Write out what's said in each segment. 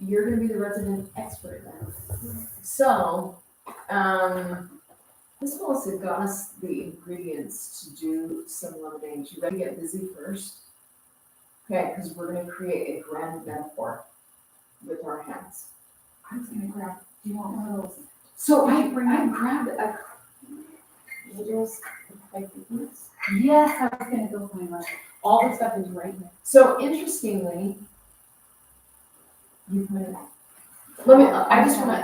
you're gonna be the resident expert then. So, this also got us the ingredients to do some lemonade. You ready to get busy first? Okay, because we're gonna create a grand metaphor with our hands. I'm gonna grab, do you want one of those? So I grabbed a, Needles, like these? Yes, I was gonna go find one. All the stuff is right here. so interestingly, you put it, let me, I just wanna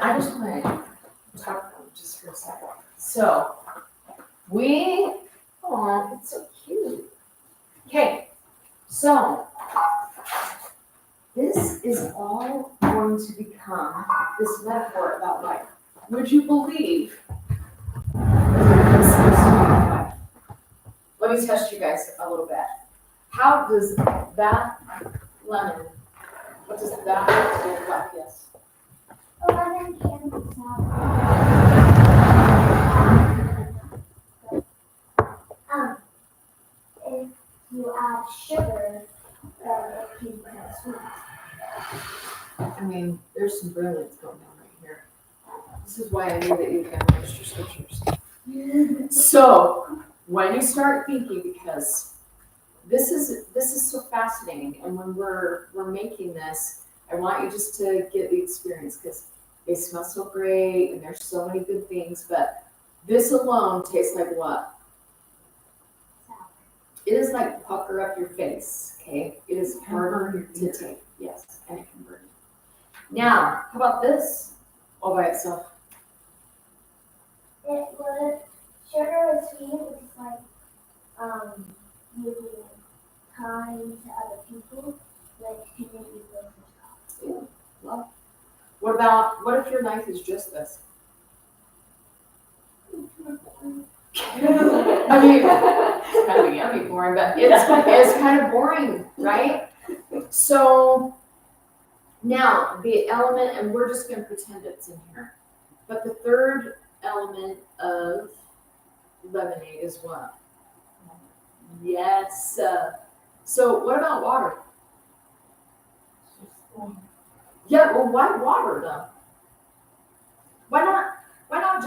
talk about it just for a second. So, oh, it's so cute. Okay, so, this is all going to become this metaphor about life. Would you believe? Let me test you guys a little bit. How does that lemon, what does that look like? Yes. A lemon can be sour. If you add sugar, it can become sweet. I mean, there's some brilliance going on right here. This is why I knew that you can extra scriptures. So, when you start thinking, because this is so fascinating, and when we're making this, I want you just to get the experience because they smell so great and there's so many good things, but this alone tastes like what? It is like pucker up your face, okay? It is harder to take, yes, and it can burn you. Now, how about this all by itself? It would, sugar is sweet, it's like, you being kind to other people, like, can make you feel yourself. Ew, love. What if your life is just this? I mean, it's kind of yummy boring, but it's kind of boring, right? So now the element, and we're just gonna pretend it's in here, but the third element of lemonade is what? Yes. So what about water? Yeah, well, why water though? Why not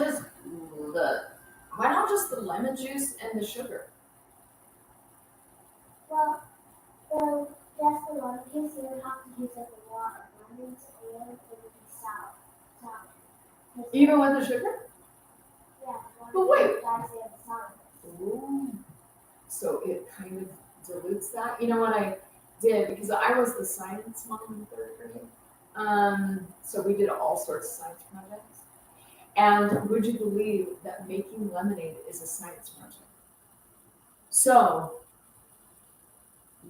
just the lemon juice and the sugar? Well, so just the lemon juice, you would have to use like the water, lemons, and it would be sour. Even with the sugar? Yeah, But wait. Guys, they have sour. Ooh. So it kind of dilutes that. You know what I did, because I was the science mom in the third grade. So we did all sorts of science projects. And would you believe that making lemonade is a science project? So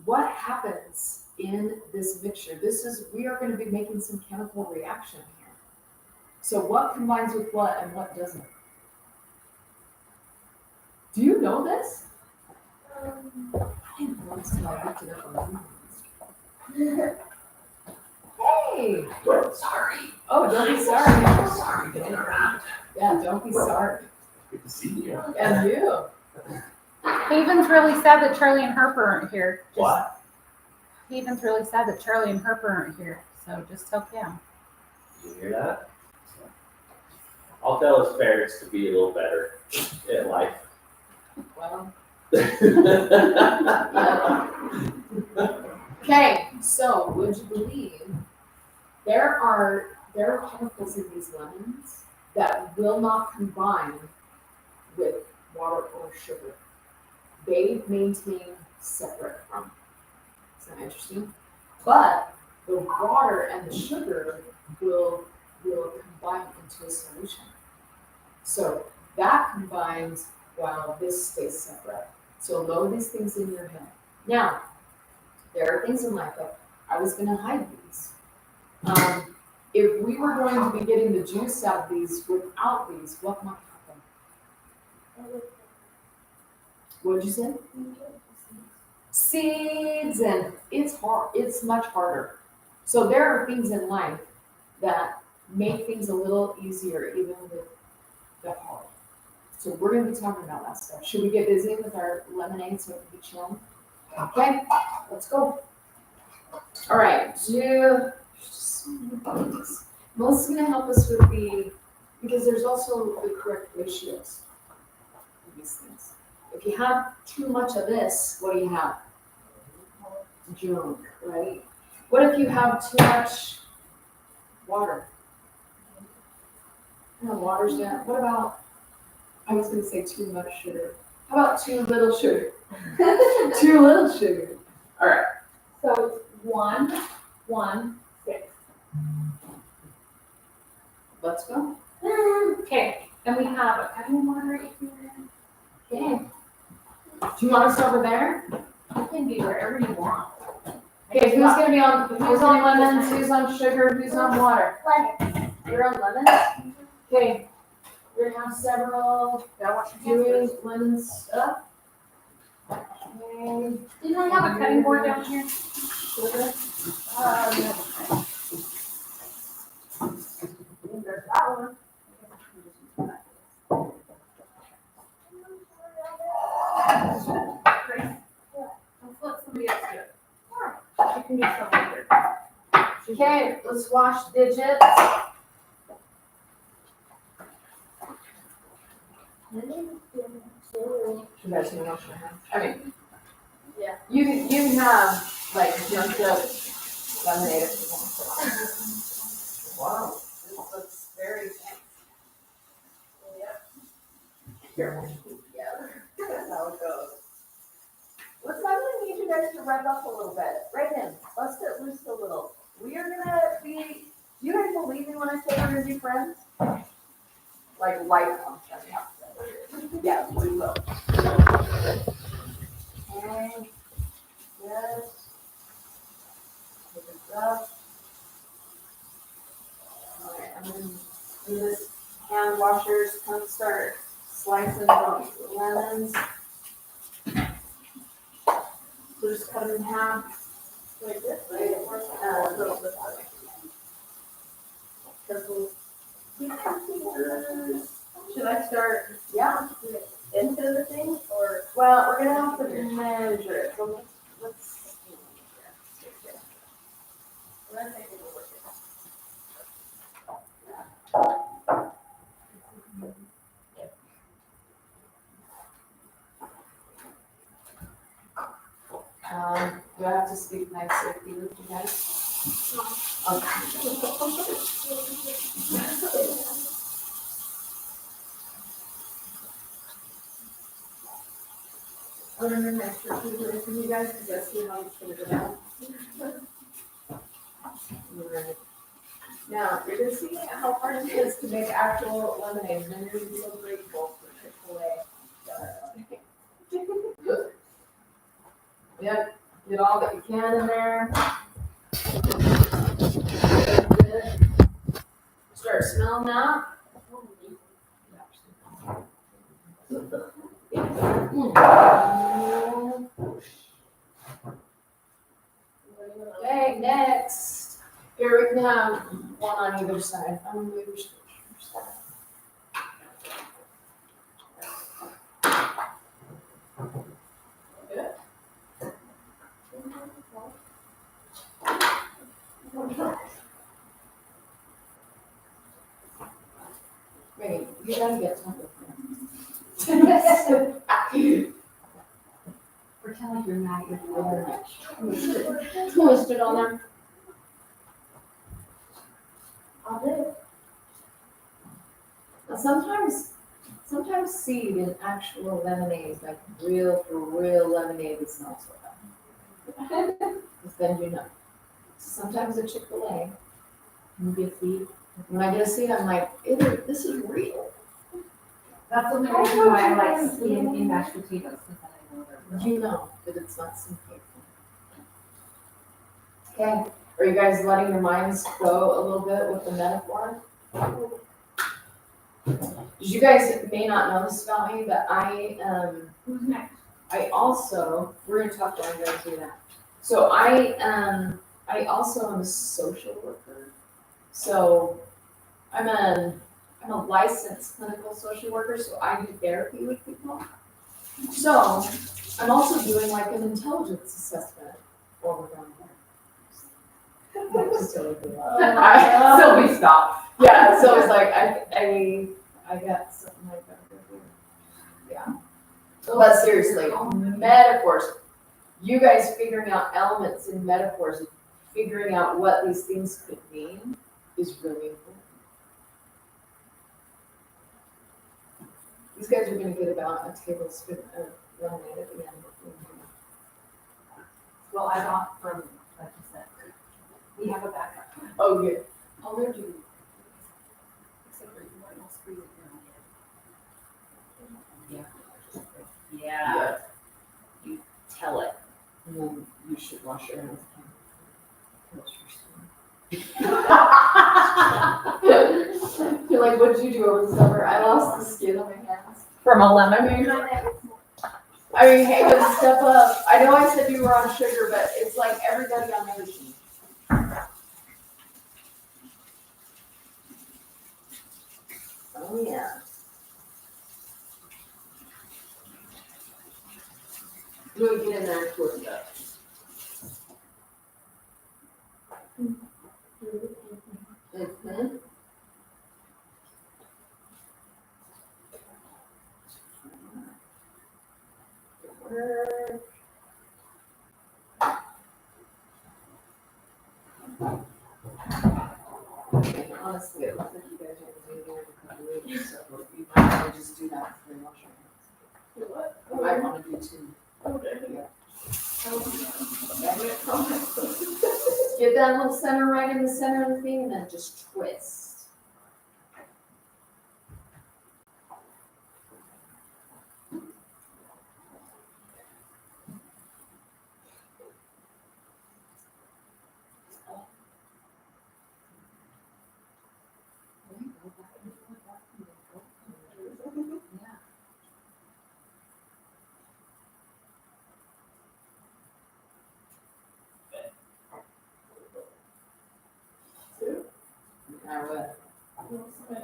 what happens in this mixture? We are going to be making some chemical reaction here. So what combines with what and what doesn't? Do you know this? I didn't know this until I looked it up on Google. Hey! Sorry. Oh, don't be sorry. Sorry to interrupt. Yeah, don't be sorry. Good to see you. And you. Haven's really sad that Charlie and Harper aren't here. What? Haven's really sad that Charlie and Harper aren't here. So just tell Cam. You hear that? I'll tell his parents to be a little better in life. Well. Okay, so would you believe there are chemicals in these lemons that will not combine with water or sugar. They maintain separate from. Isn't that interesting? But the water and the sugar will combine into a solution. So that combines while this stays separate. So load these things in your head. Now, there are things in life that I was going to hide these. If we were going to be getting the juice out of these without these, what might happen? What did you say? Seeds, and it's hard. It's much harder. So there are things in life that make things a little easier, even with the hard. So we're going to be talking about that stuff. Should we get busy with our lemonade so we can be chilling? Okay, let's go. All right, There's just so many things. Melissa's gonna help us with because there's also the correct ratios of these things. If you have too much of this, what do you have? Junk, right? What if you have too much water? No, water's gonna, what about, I was gonna say too much sugar. How about too little sugar? Too little sugar. All right. So it's 1, 1, 6. Let's go. Okay, and we have a cutting water right here. Okay. Do you want us over there? You can be wherever you want. Okay, who's on lemons, who's on sugar, who's on water? Lemon. You're on lemons? Okay, we're gonna have several doing lemon stuff. Okay. Didn't I have a cutting board down here? Sugar. There's that one. Let's let somebody else do it. You can do something here. Okay, let's wash digits. You guys can wash your hands. I mean, Yeah. you can have like drunk up lemonade if you want. Wow, this looks very fancy. Careful. Together. That's how it goes. I'm gonna need you guys to rev up a little bit. Right in. Bust it loose a little. We are gonna be. Do you guys believe me when I say we're gonna be friends? Like lifelong friends. Yeah, we will. Okay. Yes. Pick it up. Alright, I'm gonna do this. Hand washers, come start slicing the lemons. So just cut them in half. Like this, right? A little bit that way. Careful. Should I start Yeah. into the thing or? Well, we're gonna have to measure it. So let's. We're gonna take a look at Do I have to speak nice safety with you guys? I'm gonna make sure to do it for you guys because I see how it's gonna go down. Alright. Now, you're gonna see how hard it is to make actual lemonade, and then you're gonna be so grateful for Chick-fil-A. Yep, get all that you can in there. Start smelling that. Okay, next. Here we can have one on either side. I'm gonna move your scriptures. Good. Wait, you gotta get something. Pretend like you're mad at your brother. Twist it on them. I'll do it. Now sometimes seed in actual lemonade, like real lemonade, is not so bad. Because then you know. Sometimes at Chick-fil-A, you get seed. When I get a seed, I'm like, this is real. That's the only reason why I like skin in mashed potatoes, because then I know they're real. You know that it's not some fake thing. Okay, are you guys letting your minds go a little bit with the metaphor? You guys may not know this about me, but Who's next? I also, we're gonna talk while I'm going through that. So I also am a social worker. So I'm a licensed clinical social worker, so I do therapy with people. So I'm also doing like an intelligence assessment while we're down there. was totally cool. So we stopped. Yeah, so it's like, I got something like that. Yeah. But seriously, metaphors, you guys figuring out elements in metaphors, figuring out what these things could mean is really important. These guys are gonna get about a tablespoon of lemonade at the end. Well, I got from, like you said, we have a backup. Oh, good. All they're doing, except for you might not squeeze it down. Yeah. You tell it. And then you should wash your hands. You're like, what did you do over the summer? I lost the skin on my hands. From a lemon? I mean, hey, but step up. I know I said you were on sugar, but it's like everybody on the machine. Oh, yeah. Really get in there and twist it up. Mm-hmm. Honestly, it looks like you guys are going to be here in a couple of weeks, so you might want to just do that before you wash your hands. What? You might want to do two. Get that little center right in the center of the thing and then just twist.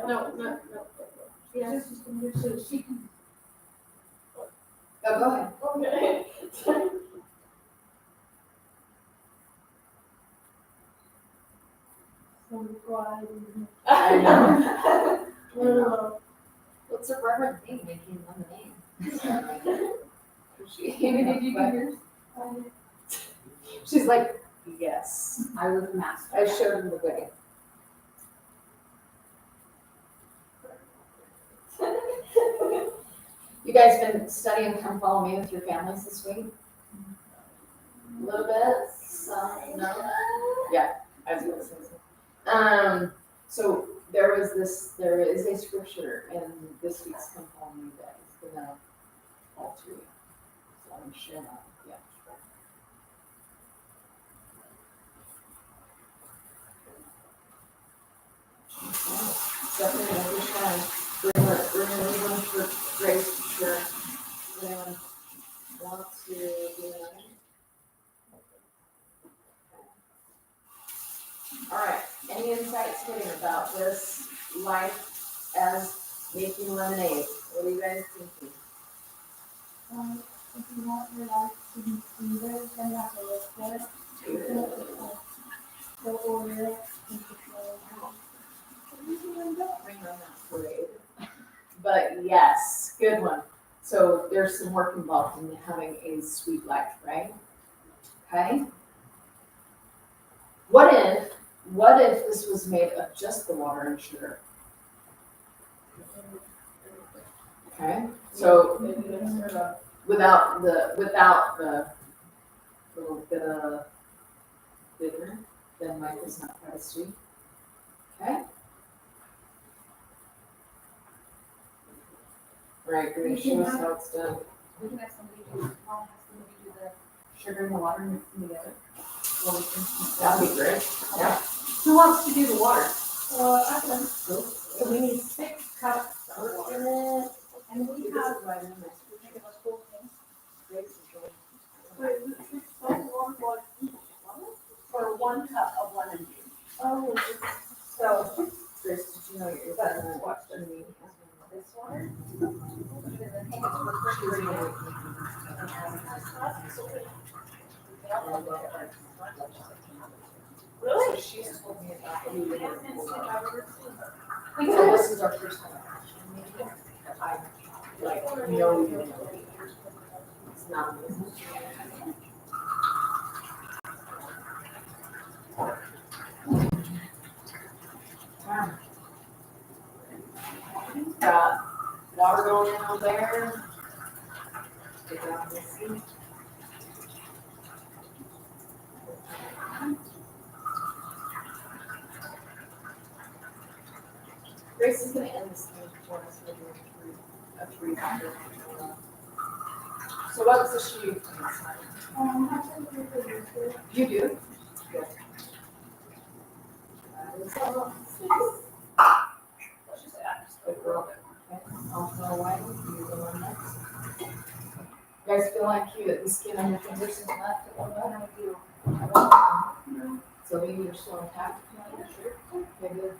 No. Yes. So she can. Oh, go ahead. Okay. I know. What's a reverend thing making lemonade? Did you do yours? She's like, yes. I was a master. I showed him the way. You guys been studying Come Follow Me with your families this week? A little bit? Some? No? Yeah, I was gonna say so. So there is a scripture in this week's Come Follow Me that is gonna alter you. So I'm sure that, yeah. Definitely, we'll be trying. We're gonna leave them for Grace for sure. Does anyone want to do another? All right, any insights getting about this life as making lemonade? What are you guys thinking? If you want your life to be smoother, then you have to look for it. The order and control. Ring on that parade. But yes, good one. So there's some work involved in having a sweet life, right? Okay. What if this was made of just the water and sugar? Okay, so without the little bit of bitter, then life is not quite as sweet. Okay. Right, Grace, show us how it's done. We can have somebody do, Mom has somebody do the sugar and the water and mix them together. Well, we can. That'd be great. Yeah. Who wants to do the water? I can. So we need 6 cups of water. And we have, For 1 cup of lemon juice. oh, So, Grace, did you know you're That's gonna watch the meeting? this water. Because I think it's refrigerated. really? she's told me about it. So this is our first time actually. I like know you. It's not amazing. Wow. Got water going in over there. Get down this seat. Grace is gonna end this thing for us with a three factor. So what was the shoe you put inside? You do? Good. Let's just add just a little bit. Okay, I'll go away. You go on next. You guys feel like the skin on your fingers is left a little bit? I do. So maybe you're still intact. Sure. Okay, good.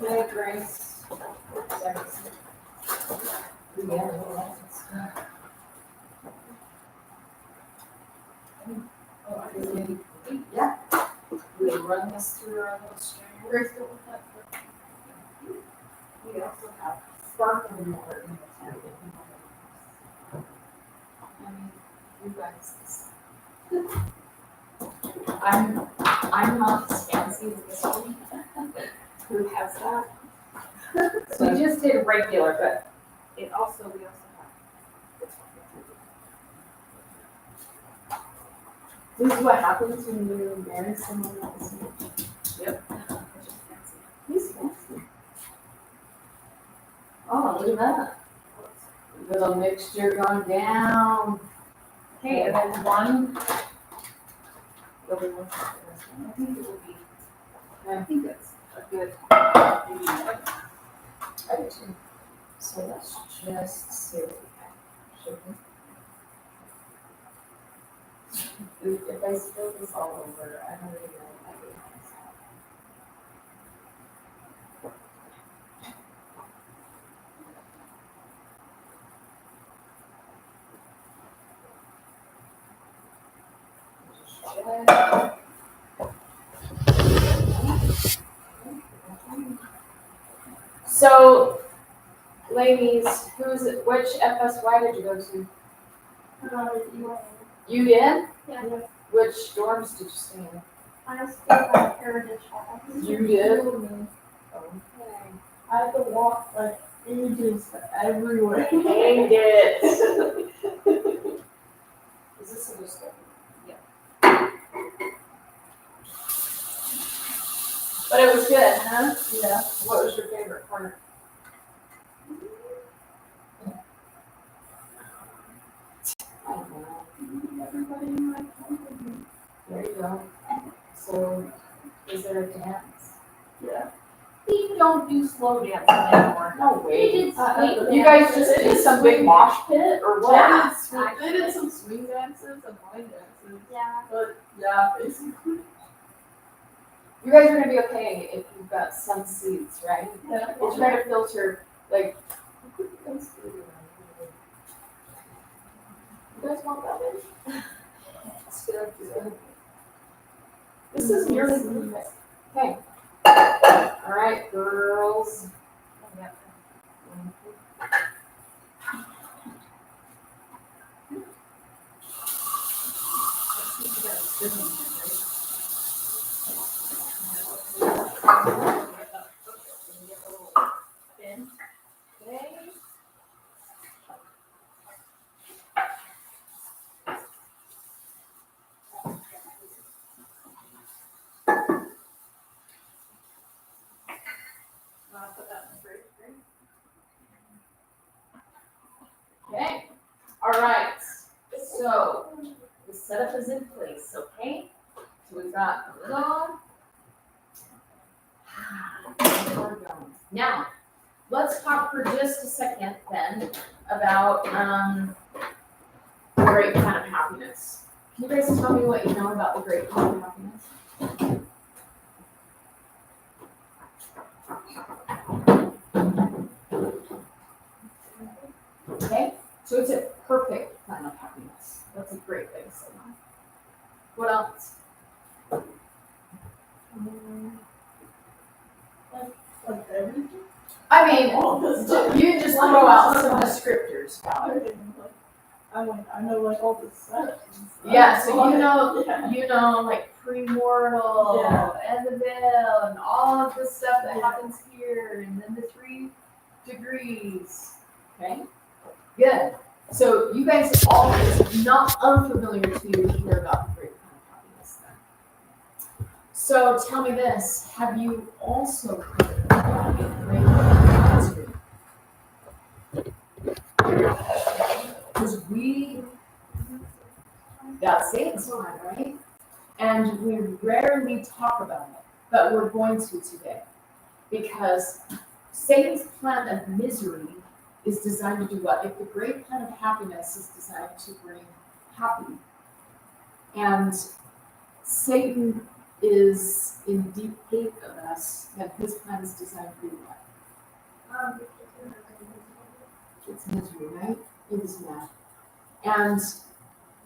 Okay, Grace. Yeah. We'll run this through our little strainer. We also have sparkling water in the tank. I mean, you guys. I'm not as fancy as this one. Who has that? So we just did regular, but we also have this one. This is what happens when you marry someone else. Yep. He's fancy. Oh, look at that. Little mixture going down. Okay, and then one, I think it will be. I think it's a good. I do too. So let's just see what we have. If I spill this all over, I don't even know if I do. So, ladies, which FSY did you go to? You did? Yeah. Which dorms did you stay in? I stayed at Heritage Hall. You did? Okay. I had to walk like ages everywhere. Hate it. Is this a discussion? Yeah. But it was good, huh? Yeah. What was your favorite part? I don't know. Everybody in my company. There you go. So, is there a dance? Yeah. we don't do slow dancing anymore. No way. We did swing You guys just did some big mosh pit or what? Yeah. They did some swing dances and line dances. Yeah. But yeah, basically. You guys are gonna be okay if you've got some seats, right? Yeah. We'll try to filter, like. You guys want that in? It's good, it's good. This is nearly perfect. Okay. All right, girls. Okay, all right, so the setup is in place, okay? So we've got a little. Now, let's talk for just a second then about the great kind of happiness. Can you guys tell me what you know about the great kind of happiness? So it's a perfect plan of happiness. That's a great way to say that. What else? Like everything. I mean, All this stuff. you just throw out some descriptors about it. Everything, like, I know like all the steps. and stuff. Yeah, so Yeah. you know, like premortal Yeah. and the veil and all of the stuff that Yeah. happens here, and then the 3 degrees. Okay, good. So you guys all, it's not unfamiliar to you to hear about the great kind of happiness then. So tell me this, have you also heard about the great kind of misery? Because that's Satan's time, right? And we rarely talk about it, but we're going to today. Because Satan's plan of misery is designed to do what? If the great plan of happiness is designed to bring happy. And Satan is in deep hate of us, and his plan is designed to do what? It's misery, right? It is mad. And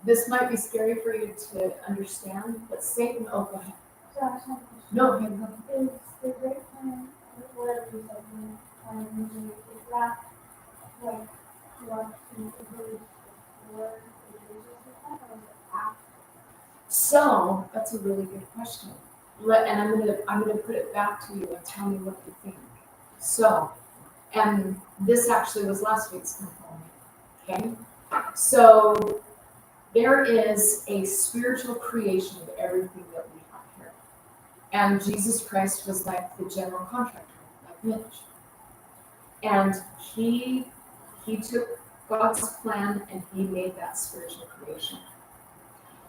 this might be scary for you to understand, but Satan, oh, go ahead. So I have a question. No, Is the great plan, whatever you said, is that like what you believe before the Jesus is that, or is it after? so that's a really good question. And I'm gonna put it back to you and tell me what you think. So, and this actually was last week's component, okay? So there is a spiritual creation of everything that we have here. And Jesus Christ was like the general contractor, like Mitch. And he took God's plan and he made that spiritual creation.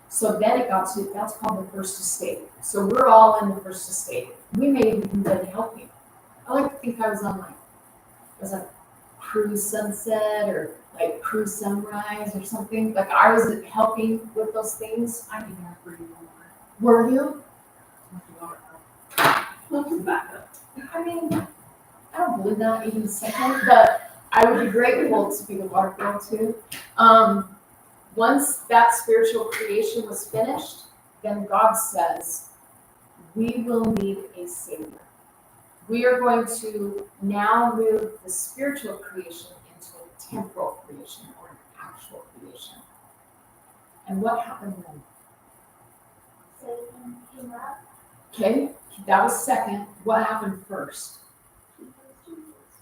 So then it got to, that's called the first estate. So we're all in the first estate. We may have even been helping. I like to think I was on like, it was like cruise sunset or like cruise sunrise or something. Like I was helping with those things. I didn't have for you. Were you? I mean, I don't believe that even a second, but I would be grateful to be the water girl too. Once that spiritual creation was finished, then God says, we will need a savior. We are going to now move the spiritual creation into a temporal creation or an actual creation. And what happened then? Satan came up. Okay, that was second. What happened first?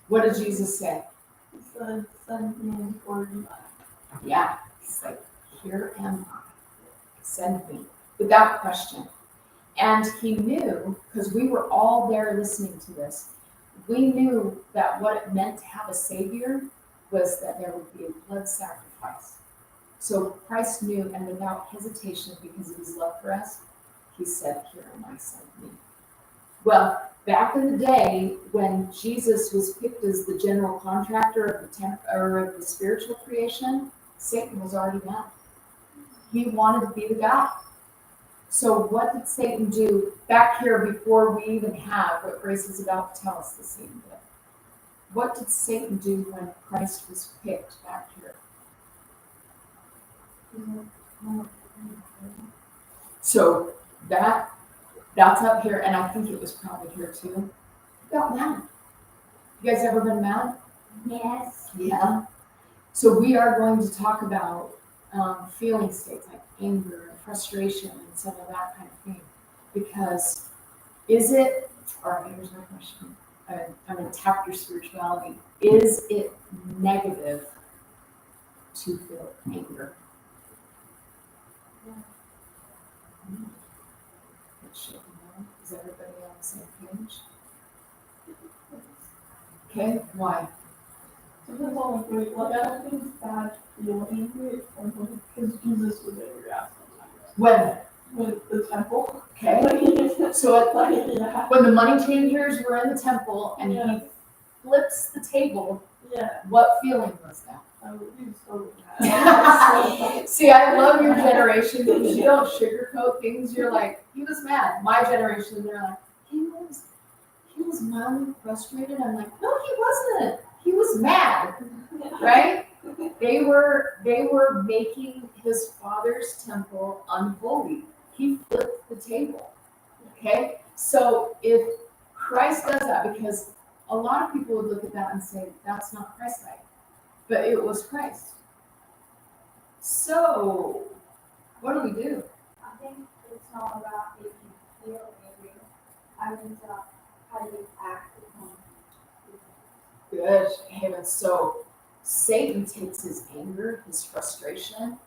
What did Jesus say? He said, send me for you. Yeah, he's like, here am I. Send me. Without question. And he knew, because we were all there listening to this, we knew that what it meant to have a savior was that there would be a blood sacrifice. So Christ knew, and without hesitation, because of his love for us, he said, here am I, send me. Well, back in the day, when Jesus was picked as the general contractor of the spiritual creation, Satan was already mad. He wanted to be the guy. So what did Satan do back here before we even have what Grace is about to tell us the Satan did? What did Satan do when Christ was picked back here? So that's up here, and I think it was probably here too. He got mad. You guys ever been mad? Yes. Yeah. So we are going to talk about feeling states like anger and frustration and some of that kind of thing. Because is it, all right, here's my question. I'm going to tap your spirituality. Is it negative to feel anger? Is everybody on the same page? Okay, why? Depends on like, wait, like I don't think it's bad to feel angry, because Jesus was angry at sometimes. When? With the temple. Okay. Like, So at, like, yeah. when the money changers were in the temple and Yeah. he flips the table, Yeah. what feeling was that? I was so mad. See, I love your generation because you don't sugarcoat things. You're like, he was mad. My generation, they're like, he was mildly frustrated. I'm like, no, he wasn't. He was mad, right? They were making his father's temple unholy. He flipped the table. Okay? So if Christ does that, because a lot of people would look at that and say, that's not Christ-like. But it was Christ. So, what do we do? I think it's not about making you feel angry. I think it's about how you act upon it. Good. Haven. So Satan takes his anger, his frustration,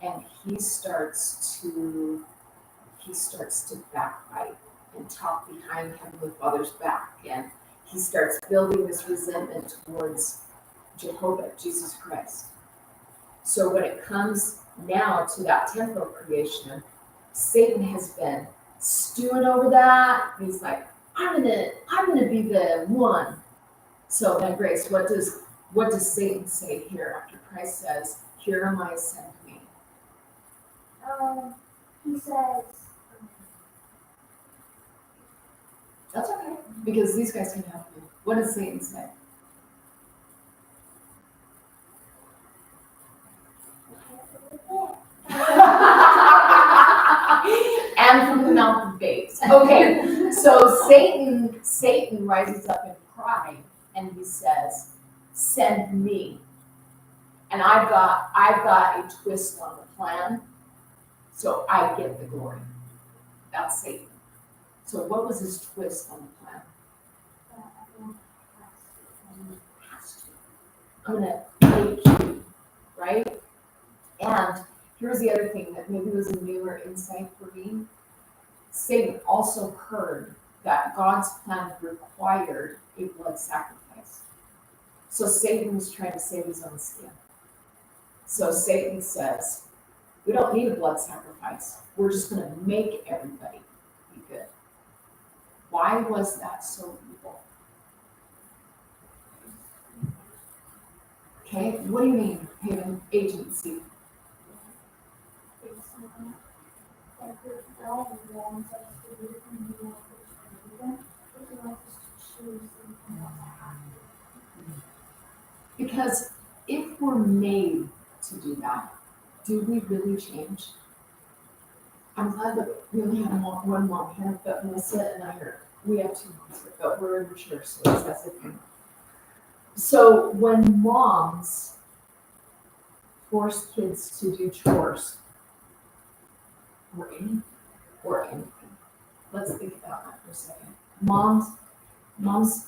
and he starts to backbite and talk behind Heavenly Father's back, and he starts building this resentment towards Jehovah, Jesus Christ. So when it comes now to that temporal creation, Satan has been stewing over that. He's like, I'm gonna be the one. So then, Grace, what does Satan say here after Christ says, "Here am I, send me"? He says, That's okay, because these guys can help you. What does Satan say? And from the mouth of babes. Okay, so Satan rises up in pride and he says, "Send me." And I've got a twist on the plan, so I get the glory. That's Satan. So what was his twist on the plan? I'm gonna make you, right? And here's the other thing that maybe was a newer insight for me. Satan also heard that God's plan required a blood sacrifice. So Satan was trying to save his own skin. So Satan says, we don't need a blood sacrifice. We're just going to make everybody be good. Why was that so evil? Okay, what do you mean, Haven? Agency? it's not like your God wants us to do it and you want us to do them, but he wants us to choose something not to happen. Because if we're made to do that, do we really change? I'm glad that we only have one mom here, but Melissa and I we have two moms here, but we're immature, so that's the thing. So when moms force kids to do chores, or anything, let's think about that for a second. Moms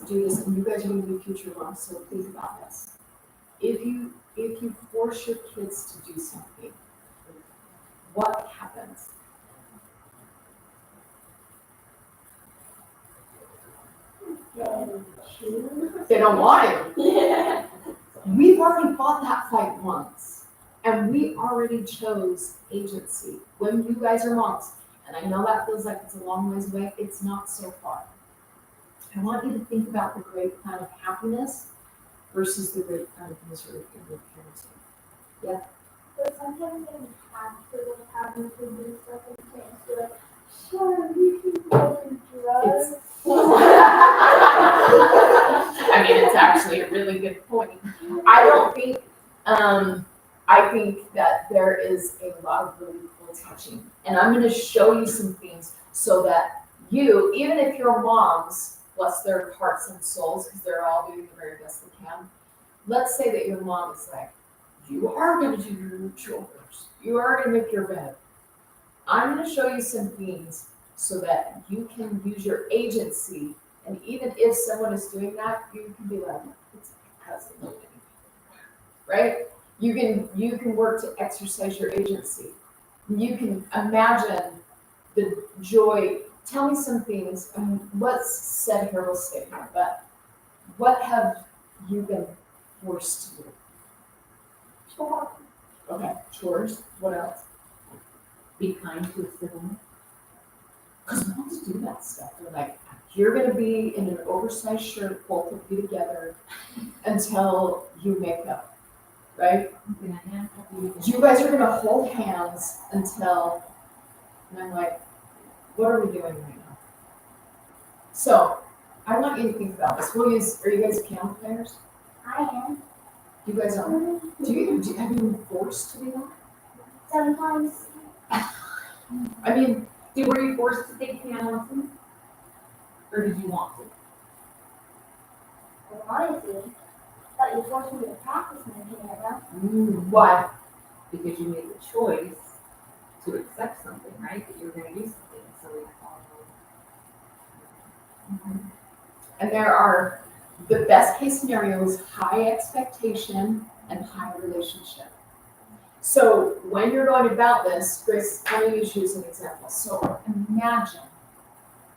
do this, and you guys are going to be future moms, so think about this. If you force your kids to do something, what happens? They don't want to. Yeah. We've already fought that fight once, and we already chose agency. When you guys are moms, and I know that feels like it's a long ways away, it's not so far. I want you to think about the great plan of happiness versus the great plan of misery in your parenting. But sometimes they have to have them to do stuff and can't do it. Sure, you can go and drugs. I mean, it's actually a really good point. I think that there is a lot of really cool touching. And I'm going to show you some things so that you, even if your moms, bless their hearts and souls, because they're all doing the very best they can, let's say that your mom is like, you are going to do your chores. You are going to make your bed. I'm going to show you some things so that you can use your agency. And even if someone is doing that, you can be like, it's because they don't do anything. Right? You can work to exercise your agency. You can imagine the joy. Tell me some things. What's said here will stay here, but what have you been forced to do? Sure. Okay, chores. What else? Be kind to a sibling. Because moms do that stuff. They're like, you're going to be in an oversized shirt, both of you together, until you make up, right? You guys are going to hold hands until, and I'm like, what are we doing right now? So, I want you to think about this. Are you guys piano players? I am. You guys are, have you been forced to do that? Sometimes, I mean, Were you forced to take piano lessons? Or did you want to? I wanted to, but you forced me to practice my piano. why? Because you made the choice to accept something, right? That you were gonna do something, so we followed. And there are, the best case scenario is high expectation and high relationship. So when you're going about this, Grace, I'm gonna use you as an example. So imagine,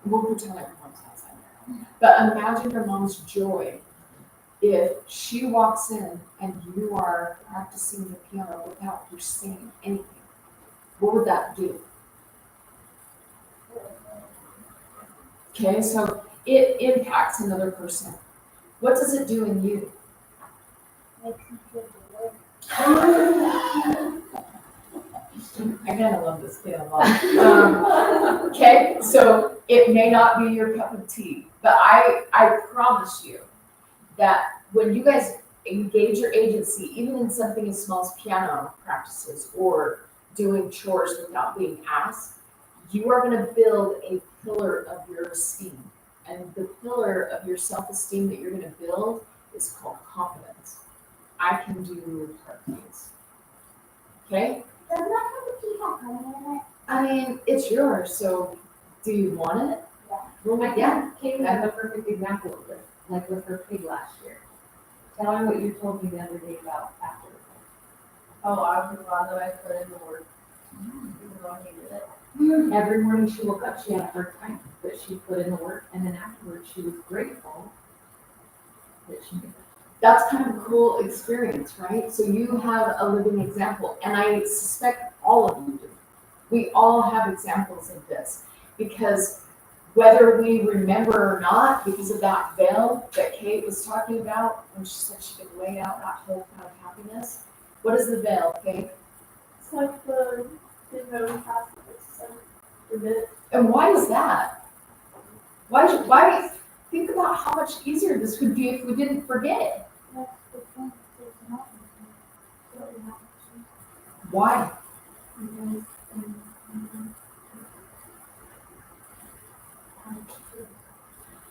we'll pretend like your mom's outside there, but imagine your mom's joy if she walks in and you are practicing the piano without her saying anything. What would that do? Okay, so it impacts another person. What does it do in you? Makes me feel good. I kind of love this kid a lot. Okay, so it may not be your cup of tea, but I promise you that when you guys engage your agency, even in something as small as piano practices or doing chores without being asked, you are going to build a pillar of your esteem. And the pillar of your self-esteem that you're going to build is called confidence. I can do hard things. Okay? Does that have a tea have honey in it? I mean, it's yours, so do you want it? Yeah. Well, yeah. Katie has a perfect example of this, like with her pig last year. Tell her what you told me the other day about after the fact. Oh, I was glad that I put in the work. Even though I hated it. Every morning she woke up, she had a hard time, but she put in the work, and then afterwards she was grateful that she did it. That's kind of a cool experience, right? So you have a living example, and I suspect all of you do. We all have examples of this because whether we remember or not, because of that veil that Kate was talking about when she said she could lay out that whole kind of happiness. What is the veil, Kate? It's like the thing that we have to forget. And why is that? Why think about how much easier this would be if we didn't forget it? That's the thing. It's not. So we have to. Why? Because,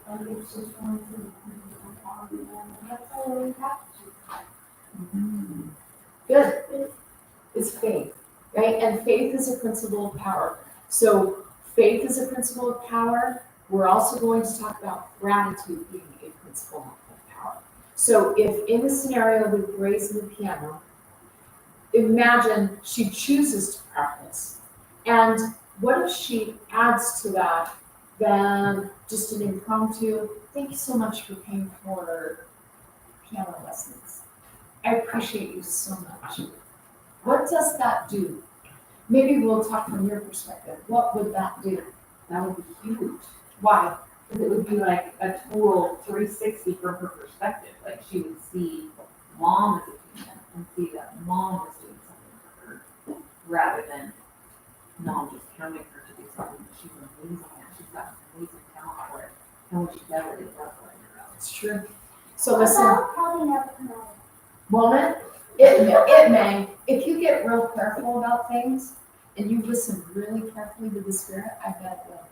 like it's just one thing. That's all we have to. Good. It's faith, right? And faith is a principle of power. So faith is a principle of power. We're also going to talk about gratitude being a principle of power. So if in the scenario with Grace and the piano, imagine she chooses to practice. And what if she adds to that then just an impromptu, thank you so much for paying for piano lessons. I appreciate you so much. What does that do? Maybe we'll talk from your perspective. What would that do? That would be huge, Why? because it would be like a total 360 from her perspective. Like she would see mom as a human and see that mom was doing something for her, rather than mom just counting her to do something. She's amazing at. She's got amazing talent for it, and when she does it, it's not letting her out. It's true. So listen, That'll probably never come out. won't it? It may. If you get real careful about things and you listen really carefully to the Spirit, I bet it will.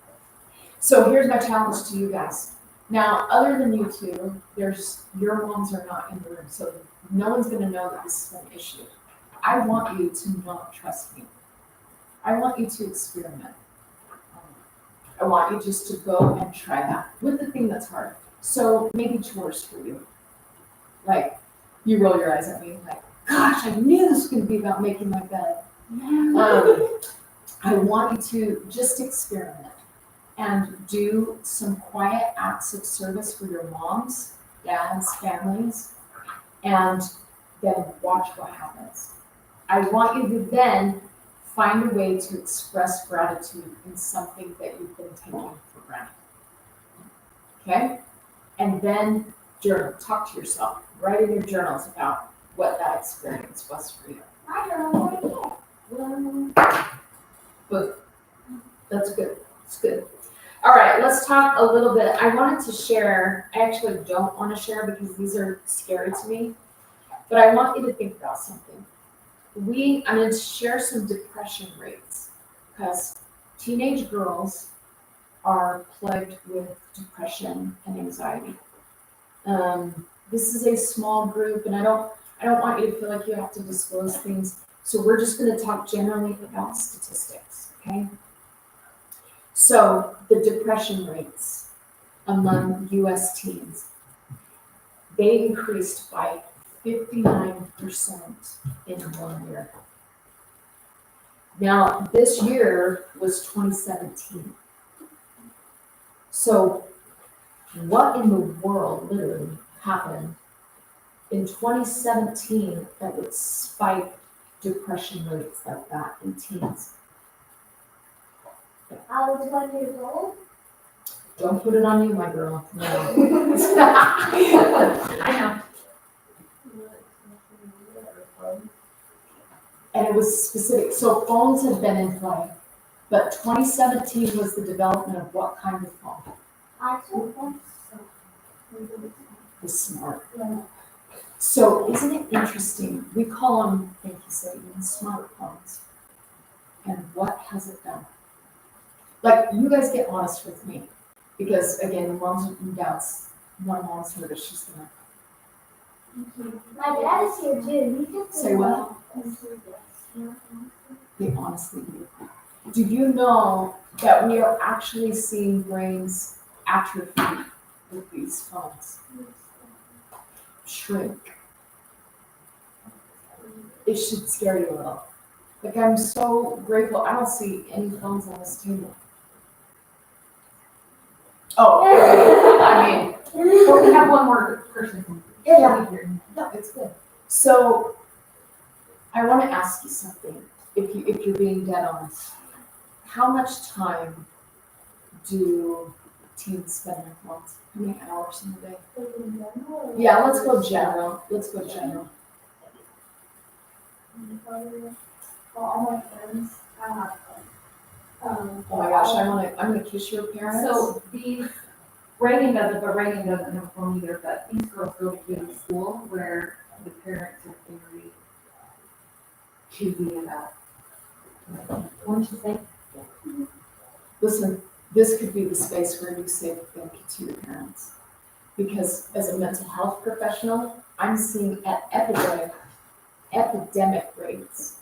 So here's my challenge to you guys. Now, other than you two, your moms are not in the room, so no one's going to know that this is an issue. I want you to not trust me. I want you to experiment. I want you just to go and try that with the thing that's hard. So maybe chores for you. Like, you roll your eyes at me like, gosh, I knew this was going to be about making my bed. I want you to just experiment and do some quiet acts of service for your moms, dads, families, and then watch what happens. I want you to then find a way to express gratitude in something that you've been taking for granted. Okay? And then journal, talk to yourself, write in your journals about what that experience was for you. I don't know what But that's good. It's good. All right, let's talk a little bit. I wanted to share, I actually don't want to share because these are scary to me. But I want you to think about something. I'm going to share some depression rates because teenage girls are plagued with depression and anxiety. This is a small group, and I don't want you to feel like you have to disclose things. So we're just going to talk generally about statistics, okay? So the depression rates among U.S. teens, they increased by 59% in 1 year. Now, this year was 2017. So what in the world literally happened in 2017 that would spike depression rates like that in teens? I was 1 years old. Don't put it on you, my girl. No. I know. And it was specific. So phones had been in play, but 2017 was the development of what kind of phone? I took one. The smart. Yeah. So isn't it interesting? We call them, thank you, Satan, smartphones. And what has it done? Like, you guys get honest with me. Because again, moms and dads, one mom's nervous, she's gonna My dad is here too. He can say what? They honestly do. Do you know that we are actually seeing brains atrophy with these phones? Shrink. It should scare you a little. Like, I'm so grateful. I don't see any phones on this table. Oh, I mean, Well, we have one more person. yeah, no, it's good. So, I want to ask you something. If you're being dead honest, how much time do teens spend on phones? How many hours in a day? Yeah, let's go general. Let's go general. All my friends, Oh my gosh, I'm gonna kiss your parents. So these, Reagan doesn't, but Reagan doesn't have a phone either, but these girls go to community school where the parents are very choosy about. Wouldn't you say? Listen, this could be the space where you say thank you to your parents. Because as a mental health professional, I'm seeing at epidemic rates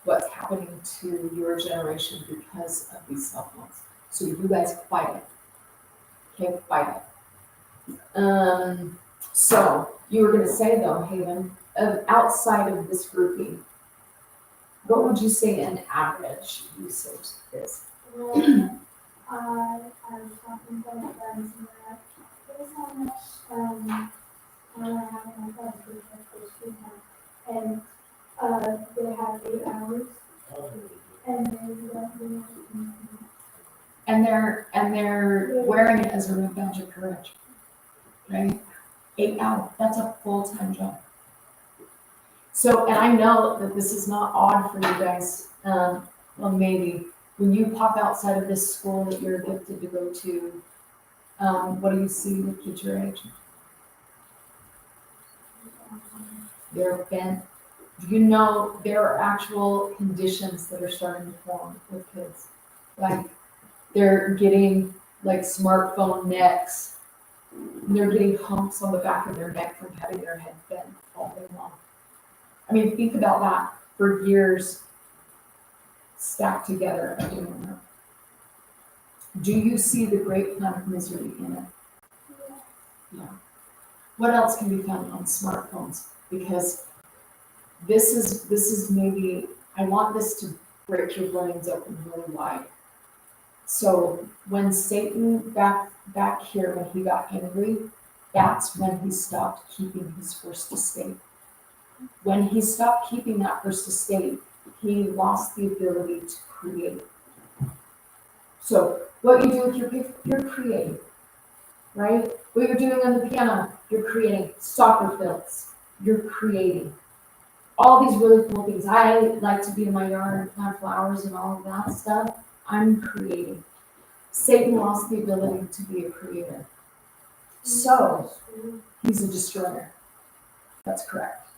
what's happening to your generation because of these cell phones. So you guys fight it. Okay, fight it. So you were gonna say though, Haven, outside of this grouping, what would you say an average usage is? I was talking to my friends and they're like, here's how much time I have on my phone because there's free time. And they have 8 hours and they don't do anything. And they're wearing it as a real badge of courage, right? 8 hours, that's a full-time job. So, and I know that this is not odd for you guys, well, maybe, when you pop outside of this school that you're gifted to go to, what do you see with kids your age? They're bent. Do you know there are actual conditions that are starting to form with kids? Like, they're getting like smartphone necks. And they're getting humps on the back of their neck from having their head bent all day long. I mean, think about that for years stacked together of doing that. Do you see the great plan of misery in it? Yeah. What else can be found on smartphones? Because this is maybe, I want this to break your brains open really wide. So when Satan back here, when he got angry, that's when he stopped keeping his first estate. When he stopped keeping that first estate, he lost the ability to create. So what you do with your paper, you're creating, right? What you're doing on the piano, you're creating. Soccer fields, you're creating. All these really cool things. I like to be in my yard and plant flowers and all of that stuff. I'm creating. Satan lost the ability to be a creator. So he's a destroyer. That's correct.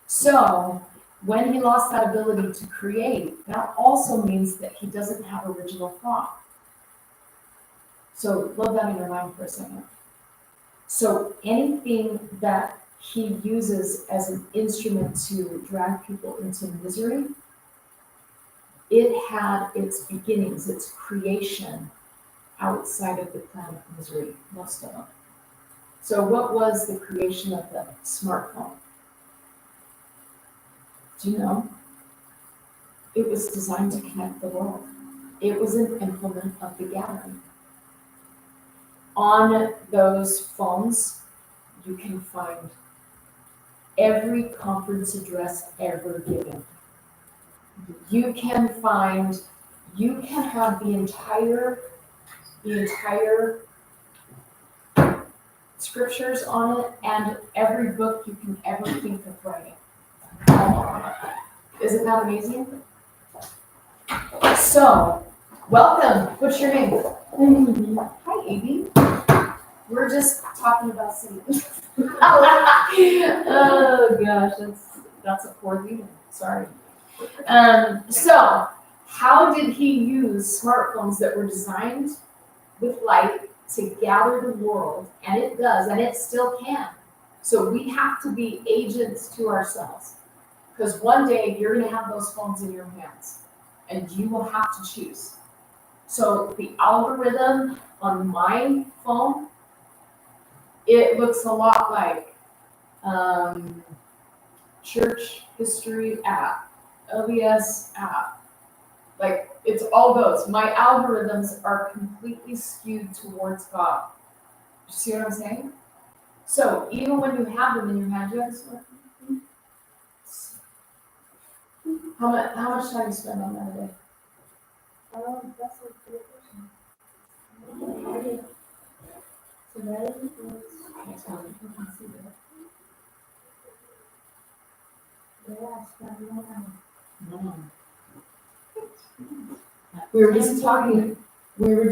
So when he lost that ability to create, that also means that he doesn't have original thought. So load that in your mind for a second. So anything that he uses as an instrument to drag people into misery, it had its beginnings, its creation outside of the plan of misery, most of them. So what was the creation of the smartphone? Do you know? It was designed to connect the world. It was an implement of the gathering. On those phones, you can find every conference address ever given. You can have the entire scriptures on it and every book you can ever think of writing. Isn't that amazing? So, welcome. What's your name? Hi, Amy. We're just talking about singing. Oh gosh, that's a poor leader. Sorry. So, how did he use smartphones that were designed with light to gather the world? And it does, and it still can. So we have to be agents to ourselves. Because one day you're going to have those phones in your hands, and you will have to choose. So the algorithm on my phone, it looks a lot like church history app, LDS app. Like, it's all those. My algorithms are completely skewed towards God. You see what I'm saying? So even when you have them in your hand, you have this one. How much time you spend on that a day? That's a good question. Today is, yeah, I spent 1 hour. We were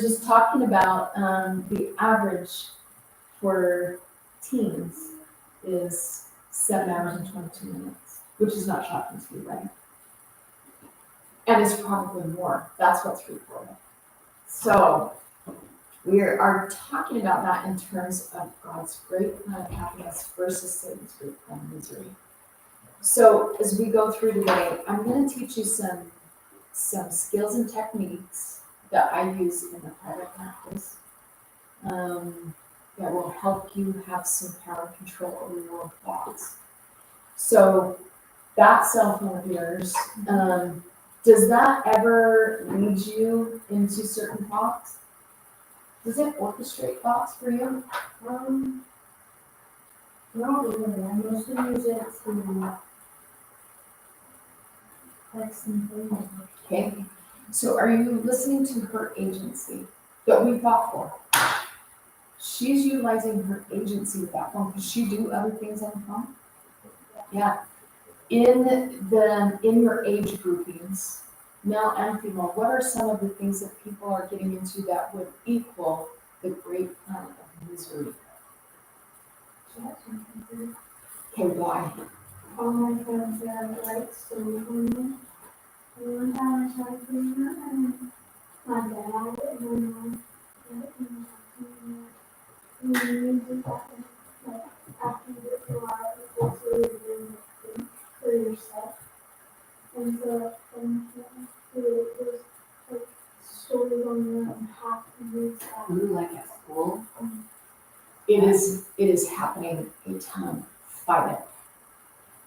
just talking about the average for teens is 7 hours and 22 minutes, which is not shocking to you, right? And it's probably more. That's what's reported. So we are talking about that in terms of God's great plan of happiness versus Satan's great plan of misery. So as we go through today, I'm going to teach you some skills and techniques that I use in the private practice that will help you have some power and control over your own thoughts. So that cell phone of yours, does that ever lead you into certain thoughts? Does it orchestrate thoughts for you? Not really. I mostly use it to text and things. Okay. So are you listening to her agency that we fought for? She's utilizing her agency with that phone. Does she do other things on the phone? Yeah. In your age groupings, male and female, what are some of the things that people are getting into that would equal the great plan of misery? Okay, why? All my friends are like so women. One time I tried doing that and my dad and my mom and we did that like after you get to a while it's really doing thing for yourself. And so it was like stories on your half and do stuff. Ooh, like at school? It is happening a ton. Fight it.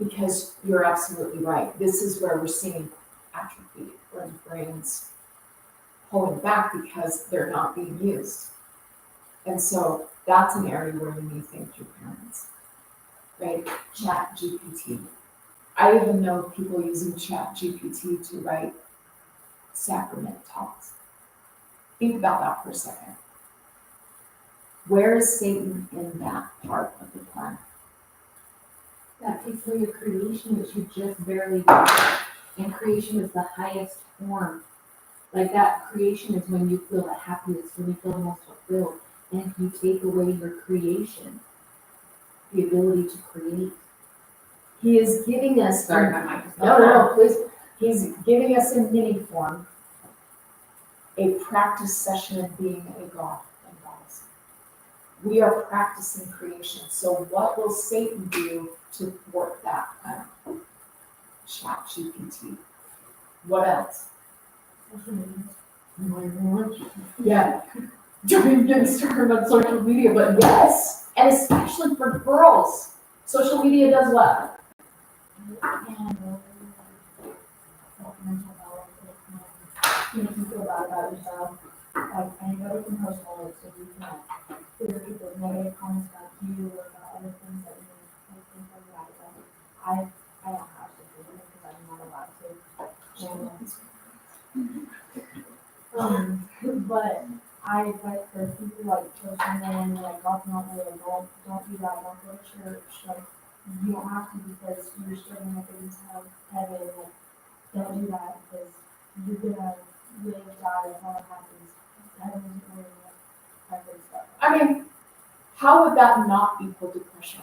Because you're absolutely right. This is where we're seeing atrophy, where the brain's pulling back because they're not being used. And so that's an area where you need to thank your parents, right? Chat GPT. I even know people using Chat GPT to write sacrament talks. Think about that for a second. Where is Satan in that part of the plan? That takes away your creation, which you just barely got. And creation is the highest form. Like that creation is when you feel the happiest, when you feel the most fulfilled. And if you take away your creation, the ability to create, He is giving us. Sorry, my mic is No, please. He's giving us in mini form a practice session of being a God and goddess. We are practicing creation. So what will Satan do to thwart that? Chat GPT. What else? Yeah. Don't even get me started on social media, but yes, and especially for girls, social media does what? Make you feel bad about yourself. Like, anybody can post all it, so you can't figure people's negative comments about you or about other things that you make things like that. I don't have to do it because I'm not allowed to. But I like for people like posting and like dropping out there, like don't do that, don't go to church, like you don't have to because you're still gonna get into heaven, like don't do that because you're gonna live, die, and all that happens. Heaven isn't really like heaven stuff. I mean, how would that not equal depression?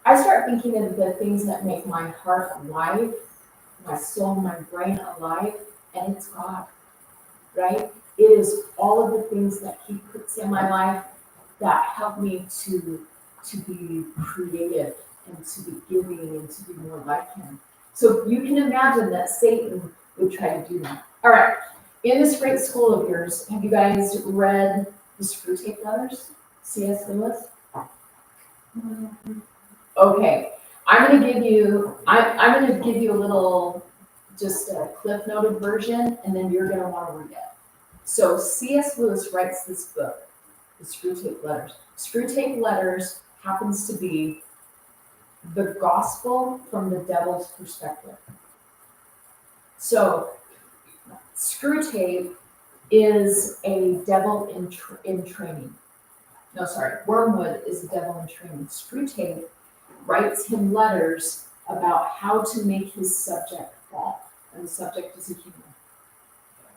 I start thinking of the things that make my heart alive, my soul, my brain alive, and it's God, right? It is all of the things that He puts in my life that help me to be creative and to be giving and to be more like Him. So you can imagine that Satan would try to do that. All right, in this great school of yours, have you guys read the Screw Tape Letters, C.S. Lewis? Okay, I'm gonna give you a little, just a cliff noted version, and then you're gonna want to read it. So C.S. Lewis writes this book, the Screw Tape Letters. Screw Tape Letters happens to be the gospel from the devil's perspective. So Screw Tape is a devil in training. No, sorry, Wormwood is a devil in training. Screw Tape writes him letters about how to make his subject fall, and the subject is a human.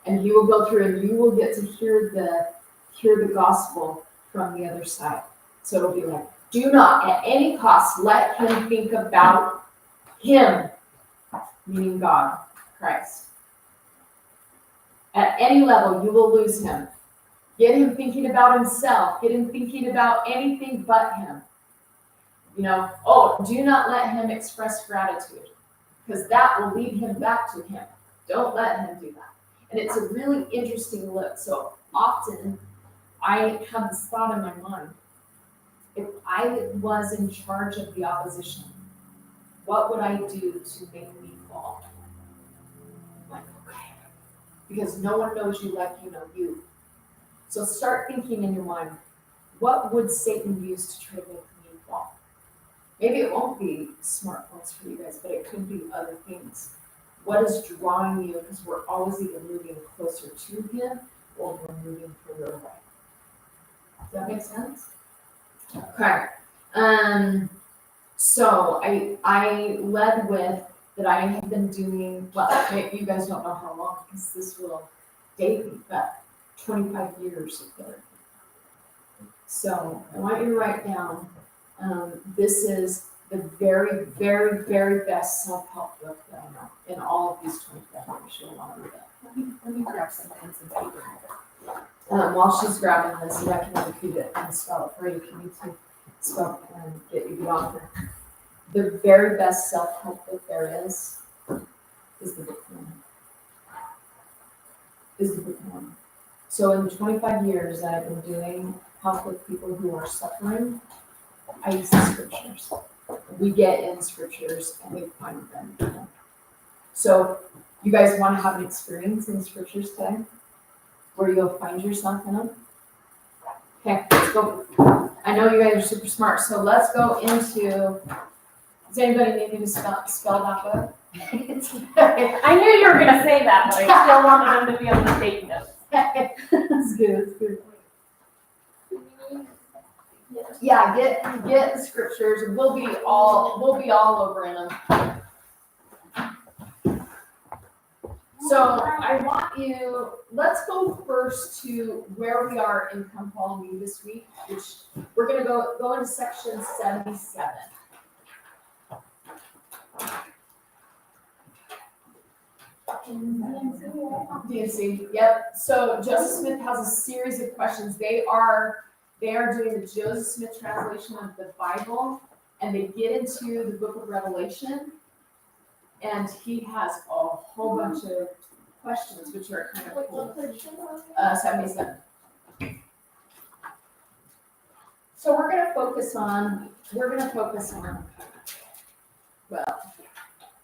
And he will go through, and you will get to hear the gospel from the other side. So it'll be like, do not at any cost let him think about him, meaning God, Christ. At any level, you will lose him. Get him thinking about himself. Get him thinking about anything but him. Do not let him express gratitude, because that will lead him back to him. Don't let him do that. And it's a really interesting look. So often I have this thought in my mind. If I was in charge of the opposition, what would I do to make me fall? I'm like, okay. Because no one knows you like you know you. So start thinking in your mind, what would Satan use to try to make me fall? Maybe it won't be smartphones for you guys, but it could be other things. What is drawing you? Because we're always either moving closer to him or we're moving further away. Does that make sense? Okay. So I led with that I have been doing, well, you guys don't know how long because this will date me, but 25 years of therapy. So I want you to write down, this is the very, very, very best self-help book that I know in all of these 25 years. You'll want to read it. Let me grab some pens and paper. While she's grabbing this, I can repeat it and spell it for you if you need to spell it and get you the author. The very best self-help book there is the book one. Is the book one. So in 25 years that I've been doing help with people who are suffering, I use the scriptures. We get in scriptures and we find them. So you guys want to have an experience in scriptures today? Where you'll find yourself in them? Okay, let's go. I know you guys are super smart, so let's go into, does anybody need me to spell that book? I knew you were gonna say that, but I still wanted them to be able to take notes. That's good, that's good. Yes. Yeah, get the scriptures, we'll be all over in them. So I want you, let's go first to where we are in Come Follow Me this week, which we're gonna go into section 77. DNC, yep. So Joseph Smith has a series of questions. They are doing the Joseph Smith translation of the Bible, and they get into the book of Revelation, and he has a whole bunch of questions, which are kind of cool. 77. So we're gonna focus on, well,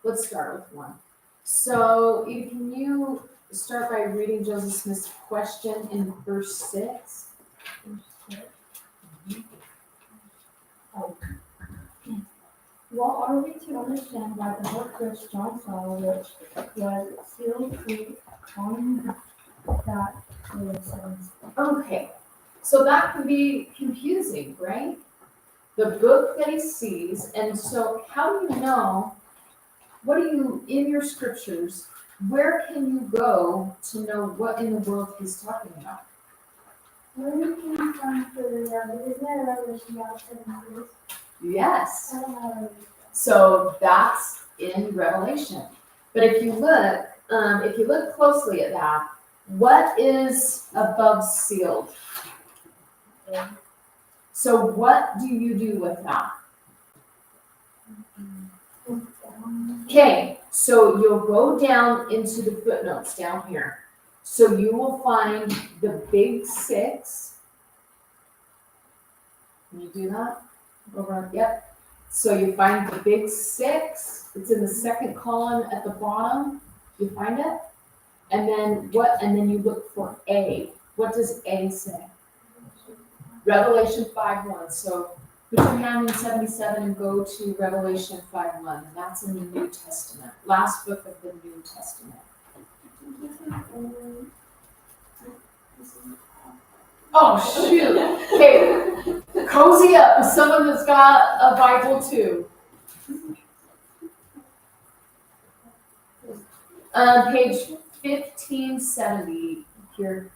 let's start with one. So, Edie, can you start by reading Joseph Smith's question in verse 6? What are we to understand by the book which John saw, which was sealed on that was Okay, so that can be confusing, right? The book that he sees, and so how do you know, in your scriptures, where can you go to know what in the world he's talking about? Where can you find further down? Isn't there a revelation about 7 years? Yes. I don't know. So that's in Revelation. But if you look closely at that, what is above sealed? So what do you do with that? Okay, so you'll go down into the footnotes down here. So you will find the big 6. Can you do that? Over, yep. So you find the big 6. It's in the second column at the bottom. You find it? And then you look for A. What does A say? Revelation 5:1. So put your hand in 77 and go to Revelation 5:1. And that's in the New Testament. Last book of the New Testament. Oh, shoot. Okay, cozy up with someone that's got a Bible too. Page 1570 here.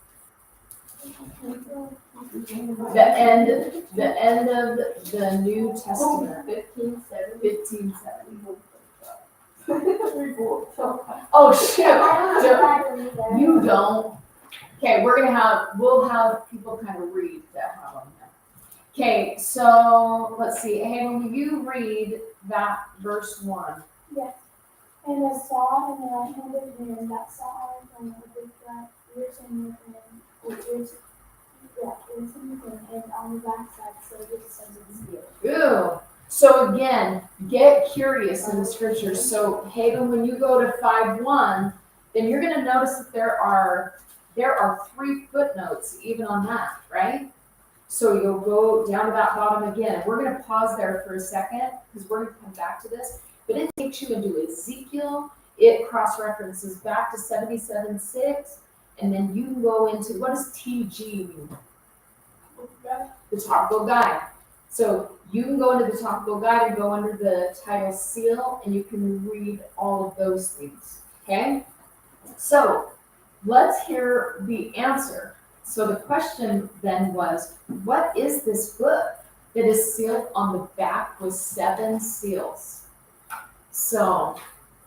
The end of the New Testament. 1570. Oh, shit. You don't. Okay, we'll have people kind of read that have on that. Okay, so let's see. Hey, will you read that verse 1? Yes. And I saw in the right hand of him that saw from the big black ears and on the backside, so it says it's here. Ooh. So again, get curious in the scriptures. So Haven, when you go to 5:1, then you're going to notice that there are 3 footnotes even on that, right? So you'll go down to that bottom again. We're going to pause there for a second because we're going to come back to this. But it takes you into Ezekiel. It cross-references back to 77:6, and then you can go into, what does TG mean? The topical guide. So you can go into the topical guide and go under the title seal, and you can read all of those things. Okay? So let's hear the answer. So the question then was, what is this book that is sealed on the back with 7 seals? So,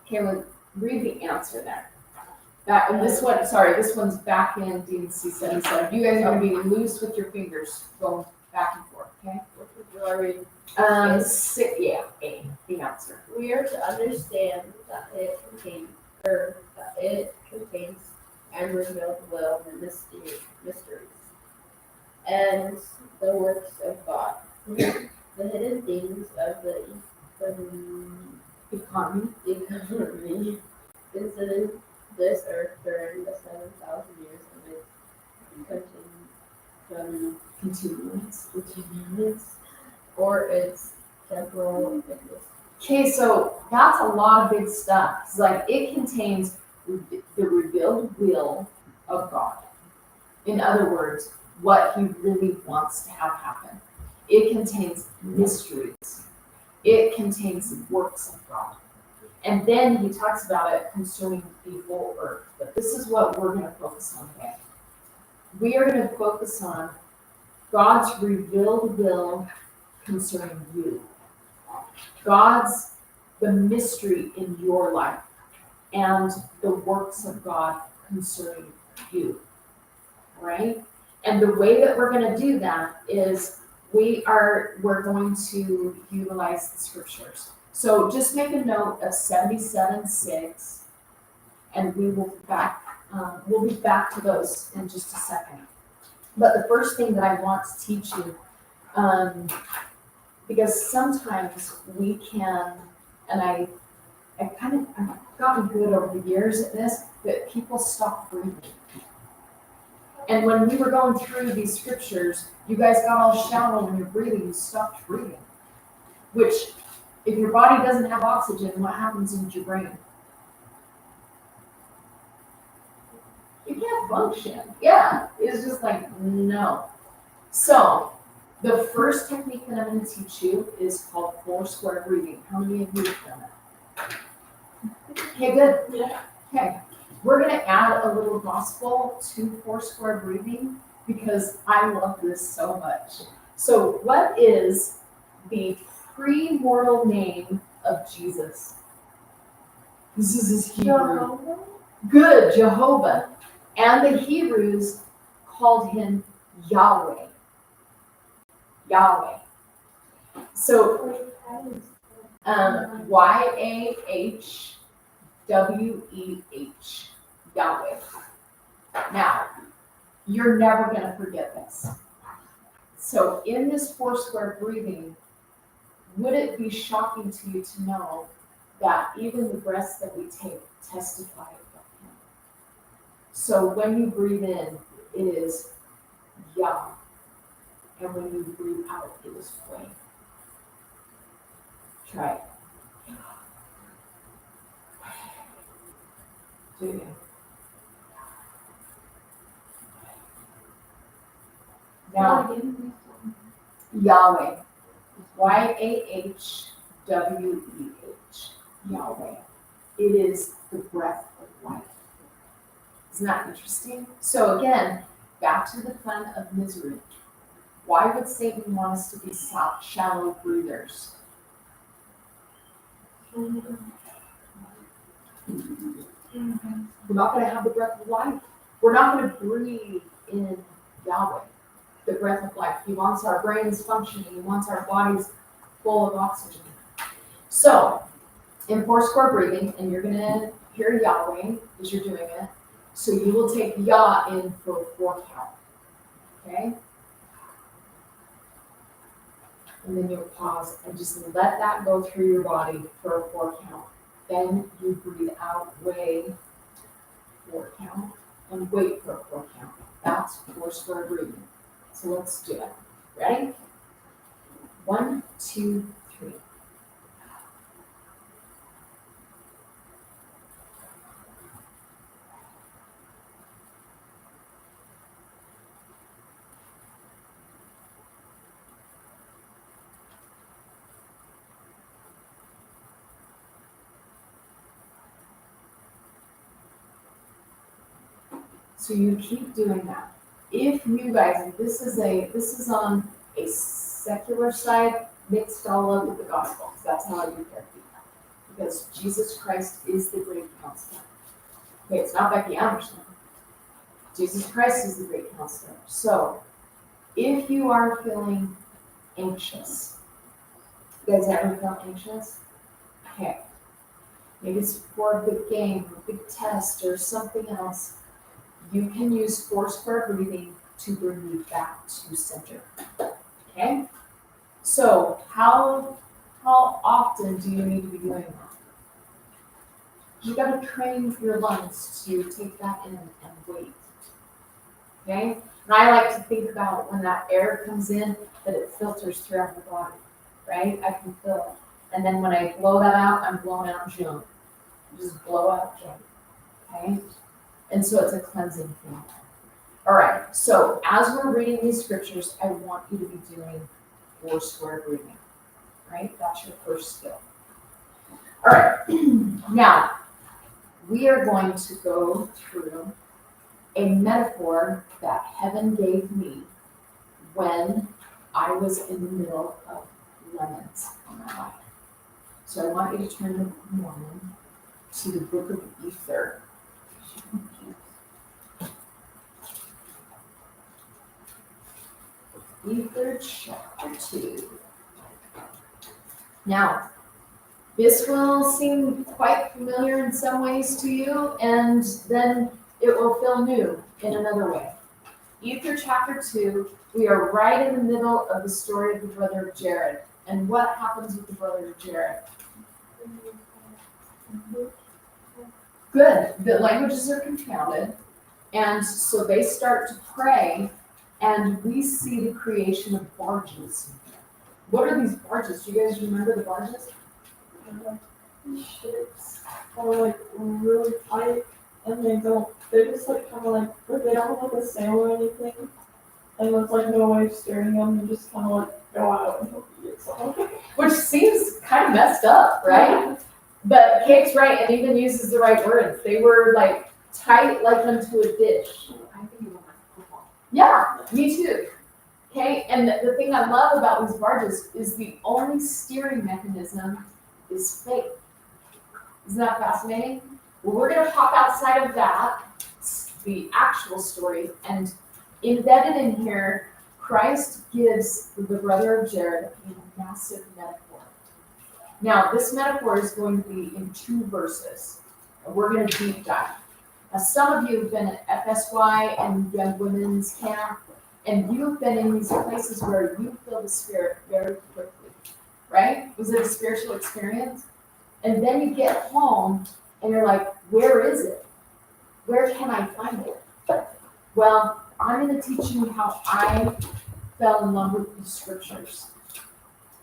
okay, we'll read the answer then. This one's back in DNC 77. You guys are going to be loose with your fingers going back and forth, okay? Do I read? The answer. We are to understand that it contains and revealed will and mysteries, and the works of God, the hidden things of the Economy. Visited this earth during the 7,000 years of its continuance, or its temporal existence. Okay, so that's a lot of big stuff. It's like it contains the revealed will of God. In other words, what he really wants to have happen. It contains mysteries. It contains the works of God. And then he talks about it concerning the whole earth. But this is what we're going to focus on today. We are going to focus on God's revealed will concerning you. The mystery in your life. and the works of God concerning you, right? And the way that we're gonna do that is we're going to utilize the scriptures. So just make a note of 77:6, and we'll be back to those in just a second. But the first thing that I want to teach you, because sometimes we can, and I've gotten good over the years at this, that people stop breathing. And when we were going through these scriptures, you guys got all shallow when you're breathing, you stopped breathing. Which, if your body doesn't have oxygen, what happens in your brain? You can't function. Yeah, it's just like, no. So, the first technique that I'm going to teach you is called 4 square breathing. How many of you have done it? Okay, good. Yeah. Okay, we're going to add a little gospel to 4 square breathing because I love this so much. So, what is the pre-mortal name of Jesus? This is his Hebrew. Jehovah? Good, Jehovah. And the Hebrews called him Yahweh. Yahweh. So, Wait, how is Yahweh. Yahweh. Now, you're never going to forget this. So, in this 4 square breathing, would it be shocking to you to know that even the breaths that we take testify of him? So, when you breathe in, it is Yah. And when you breathe out, it is flame. Try it. Do it again. Now, Yahweh. Yahweh. Yahweh. It is the breath of life. Isn't that interesting? So again, back to the fun of misery. Why would Satan want us to be shallow breathers? We're not going to have the breath of life. We're not going to breathe in Yahweh, the breath of life. He wants our brains functioning. He wants our bodies full of oxygen. So, in 4 square breathing, and you're going to hear Yahweh as you're doing it. So you will take Yah in for 4 count. Okay? And then you'll pause and just let that go through your body for a 4 count. Then you breathe out, wait, 4 count, and wait for a 4 count. That's 4 square breathing. So let's do it. Ready? 1, 2, 3. So you keep doing that. If you guys, this is on a secular side mixed all up with the gospel, because that's how I do therapy. Because Jesus Christ is the great counselor. Okay, it's not Becky Anderson. Jesus Christ is the great counselor. So, if you are feeling anxious, you guys ever felt anxious? Okay. Maybe it's for a big game, a big test, or something else. You can use 4 square breathing to bring you back to center. Okay? So, how often do you need to be doing that? You got to train your lungs to take that in and wait. Okay? And I like to think about when that air comes in, that it filters throughout the body. Right? I can feel it. And then when I blow that out, I'm blowing out junk. Just blow out junk. Okay? And so it's a cleansing thing. All right, so as we're reading these scriptures, I want you to be doing 4 square breathing, right? That's your first skill. All right, now we are going to go through a metaphor that heaven gave me when I was in the middle of lemons in my life. So I want you to turn to Mormon to the book of Ether. Ether chapter 2. Now, this will seem quite familiar in some ways to you, and then it will feel new in another way. Ether chapter 2, we are right in the middle of the story of the brother of Jared. And what happens with the brother of Jared? Good. The languages are confounded. And so they start to pray, and we see the creation of barges. What are these barges? Do you guys remember the barges? Ships are like really tight and they just like kind of like they don't have like a sail or anything. And there's like no way of steering them, you just kind of like go out and hope you get somewhere. Which seems kind of messed up, right? But Kate's right, and even uses the right words. They were like tight like unto a dish. I think you want my football. Yeah, me too. Okay, and the thing I love about these barges is the only steering mechanism is faith. Isn't that fascinating? Well, we're going to pop outside of that, the actual story, and embedded in here, Christ gives the brother of Jared a massive metaphor. Now, this metaphor is going to be in 2 verses. And we're going to deep dive. Now, some of you have been at FSY and Young Women's Camp, and you've been in these places where you feel the Spirit very quickly, right? Was it a spiritual experience? And then you get home, and you're like, where is it? Where can I find it? Well, I'm going to teach you how I fell in love with the scriptures.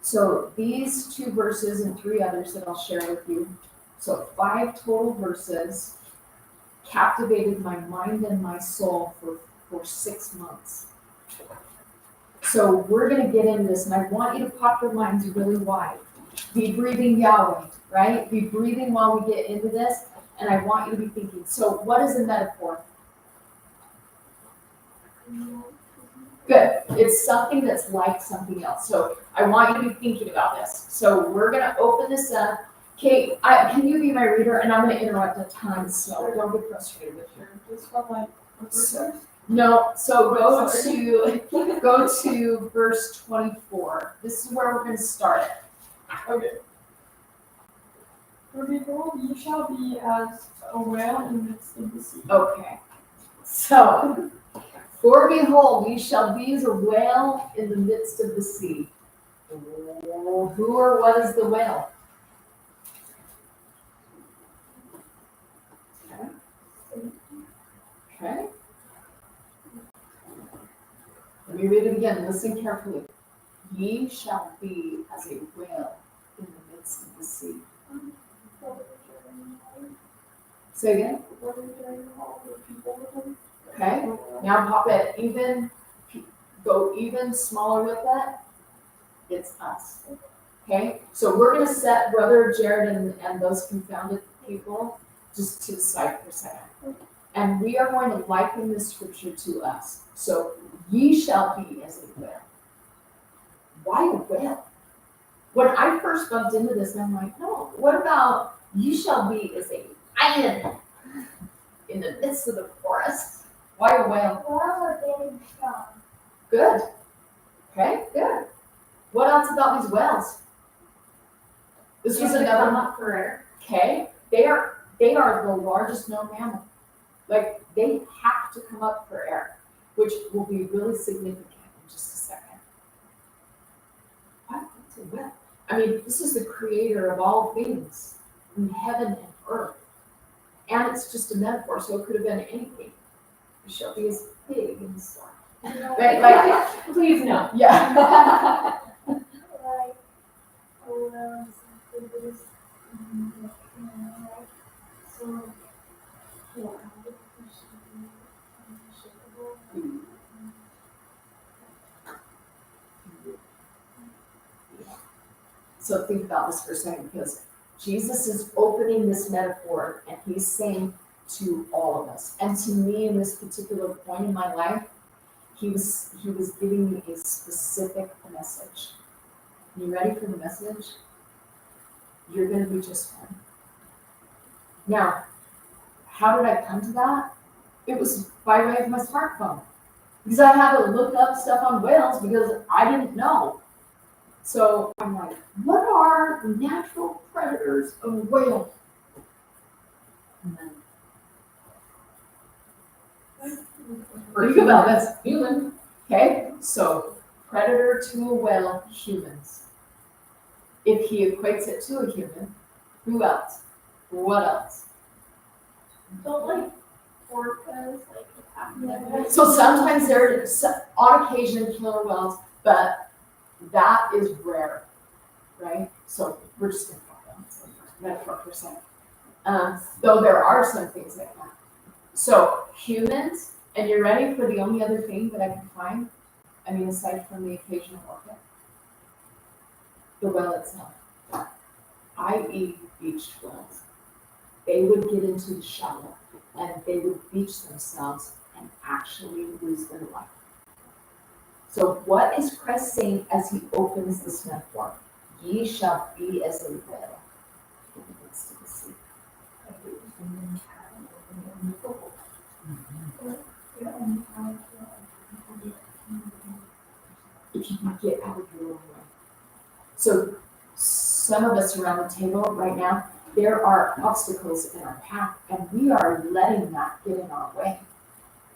So these 2 verses and 3 others that I'll share with you. So 5 total verses captivated my mind and my soul for 6 months. So we're going to get into this, and I want you to pop your minds really wide. Be breathing Yahweh, right? Be breathing while we get into this, and I want you to be thinking. So what is a metaphor? Good. It's something that's like something else. So I want you to be thinking about this. So we're going to open this up. Kate, can you be my reader? And I'm going to interrupt at times, so don't get frustrated with me. Just from like No, so go to verse 24. This is where we're going to start. okay. For behold, you shall be as a whale in the midst of the sea. Okay. So, for behold, we shall be as a whale in the midst of the sea. Who or what is the whale? Okay. Let me read it again. Listen carefully. Ye shall be as a whale in the midst of the sea. Say again. Okay. Now pop it even. Go even smaller with that. It's us. Okay. So we're going to set Brother Jared and those confounded people just to the side for a second. And we are going to liken this scripture to us. So, ye shall be as a whale. Why a whale? When I first bumped into this, I'm like, no, what about ye shall be as a lion in the midst of the forest? Why a whale? Well, we're getting strong. Good. Okay, good. What else about these whales? This was another come up for air. Okay, they are the largest known mammal. Like, they have to come up for air, which will be really significant in just a second. What? What's a whale? I mean, this is the creator of all things in heaven and earth. And it's just a metaphor, so it could have been anything. You shall be as big and soft. Right? Like, Please no. yeah. Like, oh, well, something is, like, so, yeah. So think about this for a second, because Jesus is opening this metaphor and he's saying to all of us, and to me in this particular point in my life, he was giving me a specific message. You ready for the message? You're going to be just fine. Now, how did I come to that? It was by way of my smartphone. Because I had to look up stuff on whales because I didn't know. So I'm like, what are the natural predators of a whale? And then, think about this, human, okay? So predator to a whale, humans. If he equates it to a human, who else? What else? Don't like orcas, like attack. So sometimes they're on occasion killer whales, but that is rare, right? So we're just gonna talk about metaphor for a second. Though there are some things like that. So humans, and you're ready for the only other thing that I can find? I mean, aside from the occasional orca, the whale itself, i.e. beached whales. They would get into the shallow and they would beach themselves and actually lose their life. So what is Christ saying as he opens this metaphor? Ye shall be as a whale in the midst of the sea. If you can get out of your own way. So some of us around the table right now, there are obstacles in our path and we are letting that get in our way,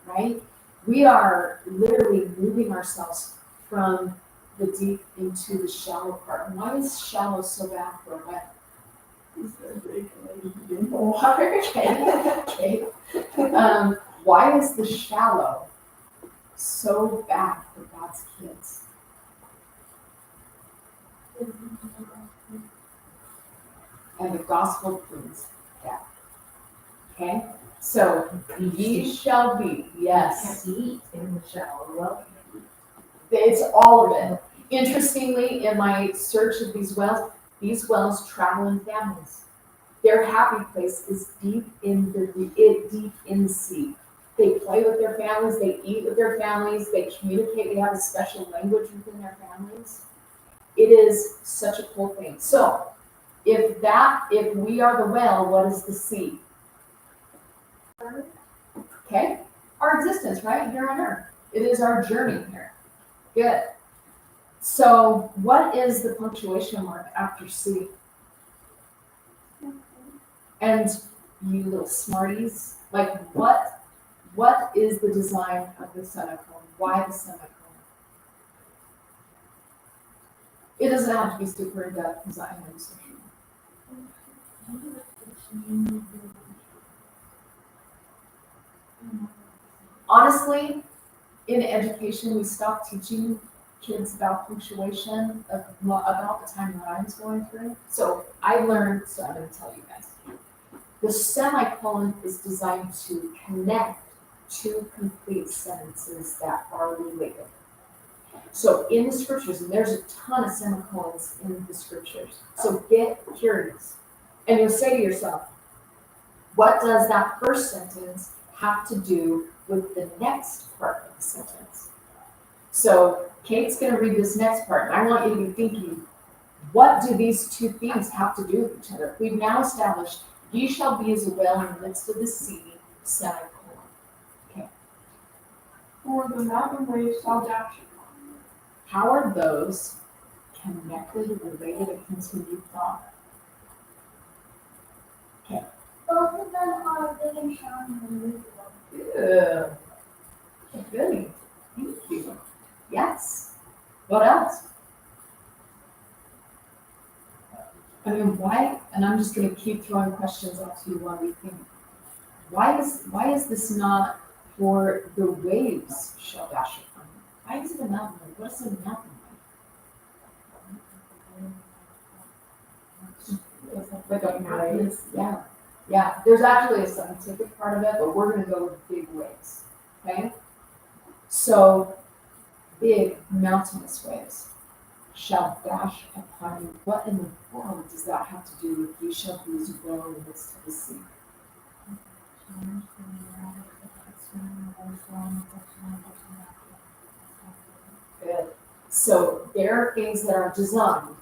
right? We are literally moving ourselves from the deep into the shallow part. And why is shallow so bad for a whale? Okay. Why is the shallow so bad for God's kids? And the gospel proves that. Okay? So, ye shall be, yes. Can't eat in the shallow well. It's all of it. Interestingly, in my search of these wells travel in families. Their happy place is deep in the sea. They play with their families, they eat with their families, they communicate, they have a special language within their families. It is such a cool thing. So, if we are the whale, what is the sea? Okay? Our existence, right? Here on earth. It is our journey here. Good. So, what is the punctuation mark after C? And you little smarties, like what is the design of the semicolon? Why the semicolon? It doesn't have to be super in-depth because I am social. Honestly, in education, we stopped teaching kids about punctuation about the time that I was going through. So I learned, so I'm going to tell you guys. The semicolon is designed to connect two complete sentences that are related. So in the scriptures, and there's a ton of semicolons in the scriptures, so get curious. And you'll say to yourself, what does that first sentence have to do with the next part of the sentence? So Kate's going to read this next part, and I want you to be thinking, what do these two things have to do with each other? We've now established, ye shall be as a whale in the midst of the sea, semicolon. Okay. For the mountain waves shall dash upon. How are those connected, related, and continued thought? Okay. Both of them are big and strong and movable. Good. Good. Thank you. Yes. What else? I mean, why? And I'm just going to keep throwing questions out to you while we think. Why is this not for the waves shall dash upon you? Why is it a mountain wave? What is a mountain wave? Like a mountain. Yeah. Yeah. There's actually a scientific part of it, but we're going to go with big waves. Okay. So, big mountainous waves shall dash upon you. What in the world does that have to do with you shall be as a whale in the midst of the sea? Good. So there are things that are designed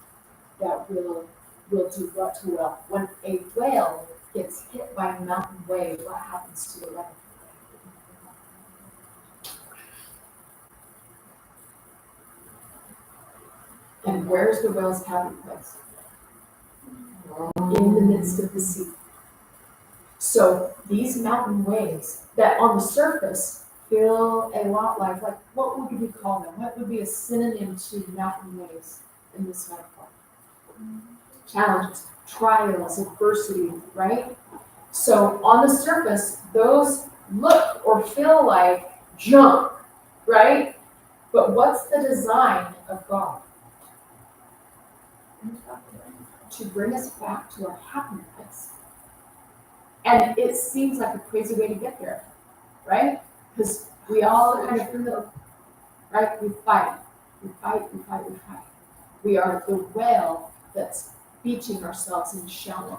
that will do what to a whale. When a whale gets hit by by mountain way, what happens to the left? And where's the whale's happy place? In the midst of the sea. So these mountain waves that on the surface feel a lot like what would we call them? What would be a synonym to mountain waves in this metaphor? Challenges, trials, adversity, right? So on the surface, those look or feel like junk, right? But what's the design of God? To bring us back to our happiness. And it seems like a crazy way to get there, right? Because we all kind of feel, right? We fight. We are the whale that's beaching ourselves in the shallow.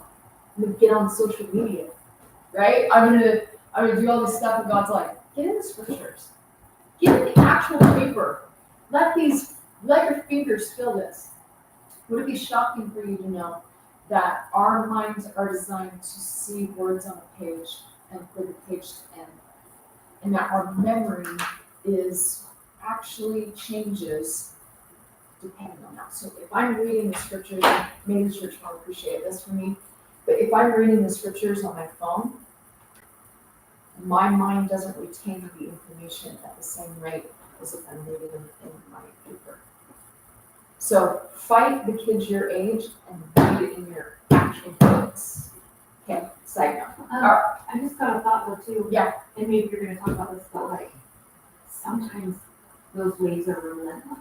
We get on social media, right? I'm gonna do all this stuff, and God's like, get in the scriptures, get in the actual paper. Let your fingers feel this. Would it be shocking for you to know that our minds are designed to see words on a page and for the page to end, and that our memory is actually changes depending on that. So if I'm reading the scriptures, maybe the church won't appreciate this for me, but if I'm reading the scriptures on my phone, my mind doesn't retain the information at the same rate as if I'm reading them in my paper. So fight the kids your age and read it in your actual books. Okay, side note. I just got a thought though too. Yeah. And maybe you're gonna talk about this, but like, sometimes those waves are relentless.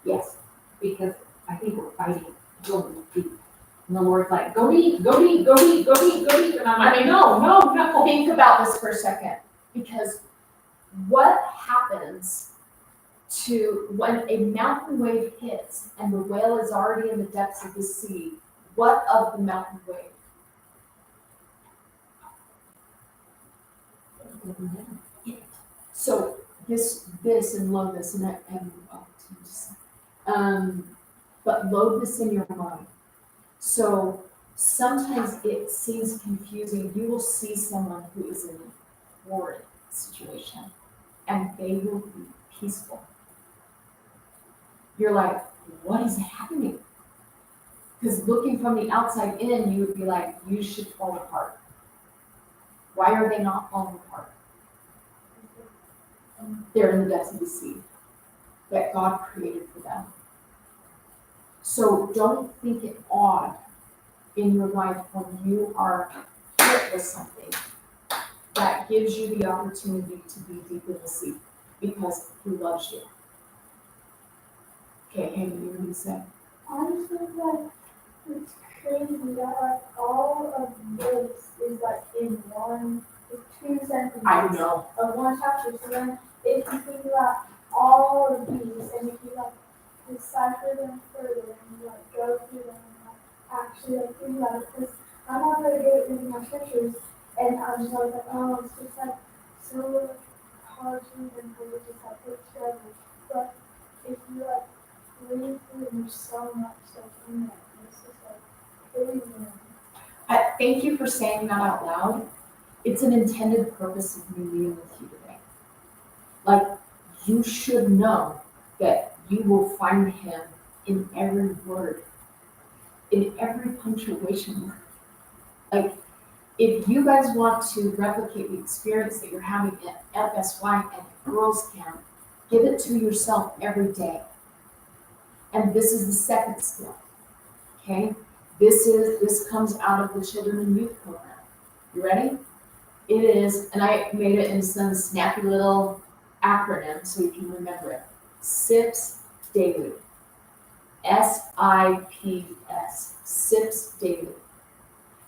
Yes. Because I think we're fighting going deep. And the Lord's like, go deep, go deep, go deep, go deep, go deep. And I'm like, no. Think about this for a second, because what happens to when a mountain wave hits and the whale is already in the depths of the sea? What of the mountain wave? So this and load this but load this in your mind. So sometimes it seems confusing. You will see someone who is in a horrid situation and they will be peaceful. You're like, what is happening? Because looking from the outside in, you would be like, you should fall apart. Why are they not falling apart? They're in the depths of the sea that God created for them. So don't think it odd in your life when you are hit with something that gives you the opportunity to be deep in the sea because He loves you. Okay, Amy, you were going to say? I just think like it's crazy that like all of this is like in one, like 2 sentences. I know. Of one chapter. So then if you think about all of these and if you like decipher them further and you like go through them and like actually like think about it, because I'm not very good at reading my scriptures and I'm just always like, oh, it's just like so like hard to read and because it's just like put together. But if you like read through and there's so much stuff in there, and it's just like crazy. Thank you for saying that out loud. It's an intended purpose of me being with you today. Like, you should know that you will find Him in every word, in every punctuation mark. Like, if you guys want to replicate the experience that you're having at FSY and at Girls Camp, give it to yourself every day. And this is the second skill, okay? This comes out of the Children and Youth Program. You ready? It is, and I made it in some snappy little acronym so you can remember it. SIPS Daily. SIPS. SIPS Daily.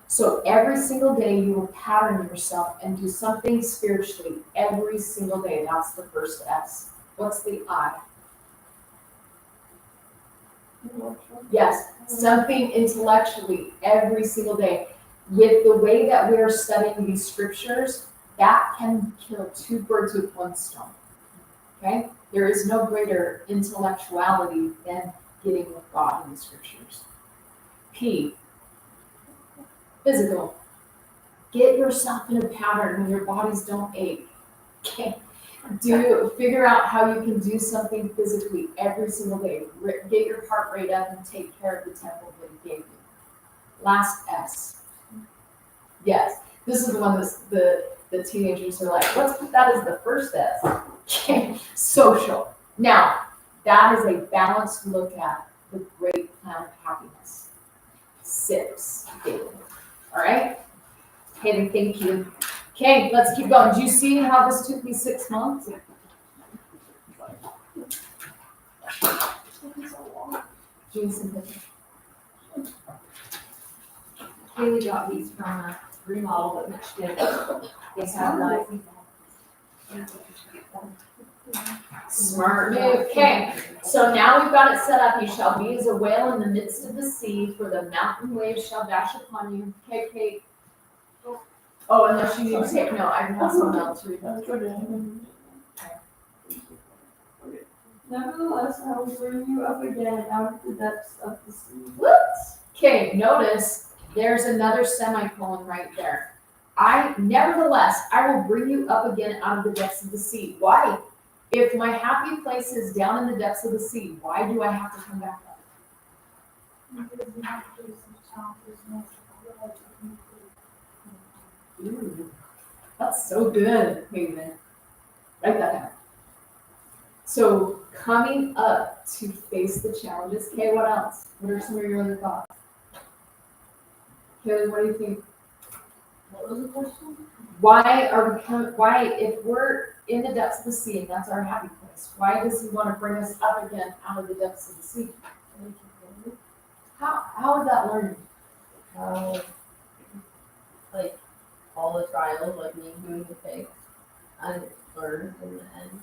So every single day you will pattern yourself and do something spiritually every single day. That's the first S. What's the I? Yes, something intellectually every single day. With the way that we are studying these scriptures, that can kill 2 birds with 1 stone. Okay? There is no greater intellectuality than getting with God in the scriptures. P, physical. Get yourself in a pattern when your bodies don't ache. Okay. Figure out how you can do something physically every single day. Get your heart rate up and take care of the temple that he gave you. Last S. Yes. This is the one that the teenagers are like, let's put that as the first S. Okay. Social. Now, that is a balanced look at the great plan of happiness. 6 daily. All right? Hayden, thank you. Okay, let's keep going. Do you see how this took me 6 months? Jason, Haley got these from a remodel that Mitch did. They have like. smart move. Okay, so now we've got it set up. You shall be as a whale in the midst of the sea, for the mountain waves shall dash upon you. Okay, Kate. Oh, unless you need to take note, I can have someone else read that. Nevertheless, I will bring you up again out of the depths of the sea. What? Okay, notice there's another semicolon right there. Nevertheless, I will bring you up again out of the depths of the sea. Why? If my happy place is down in the depths of the sea, why do I have to come back up? Because you have to do some challenges and Ooh, that's so good, Hayden. Write that down. So coming up to face the challenges. Okay, what else? What are some of your other thoughts? Haley, what do you think? What was the question? Why, if we're in the depths of the sea and that's our happy place, why does he want to bring us up again out of the depths of the sea? How is that learning? Like all the trials, like me doing the fix, I learned in the end,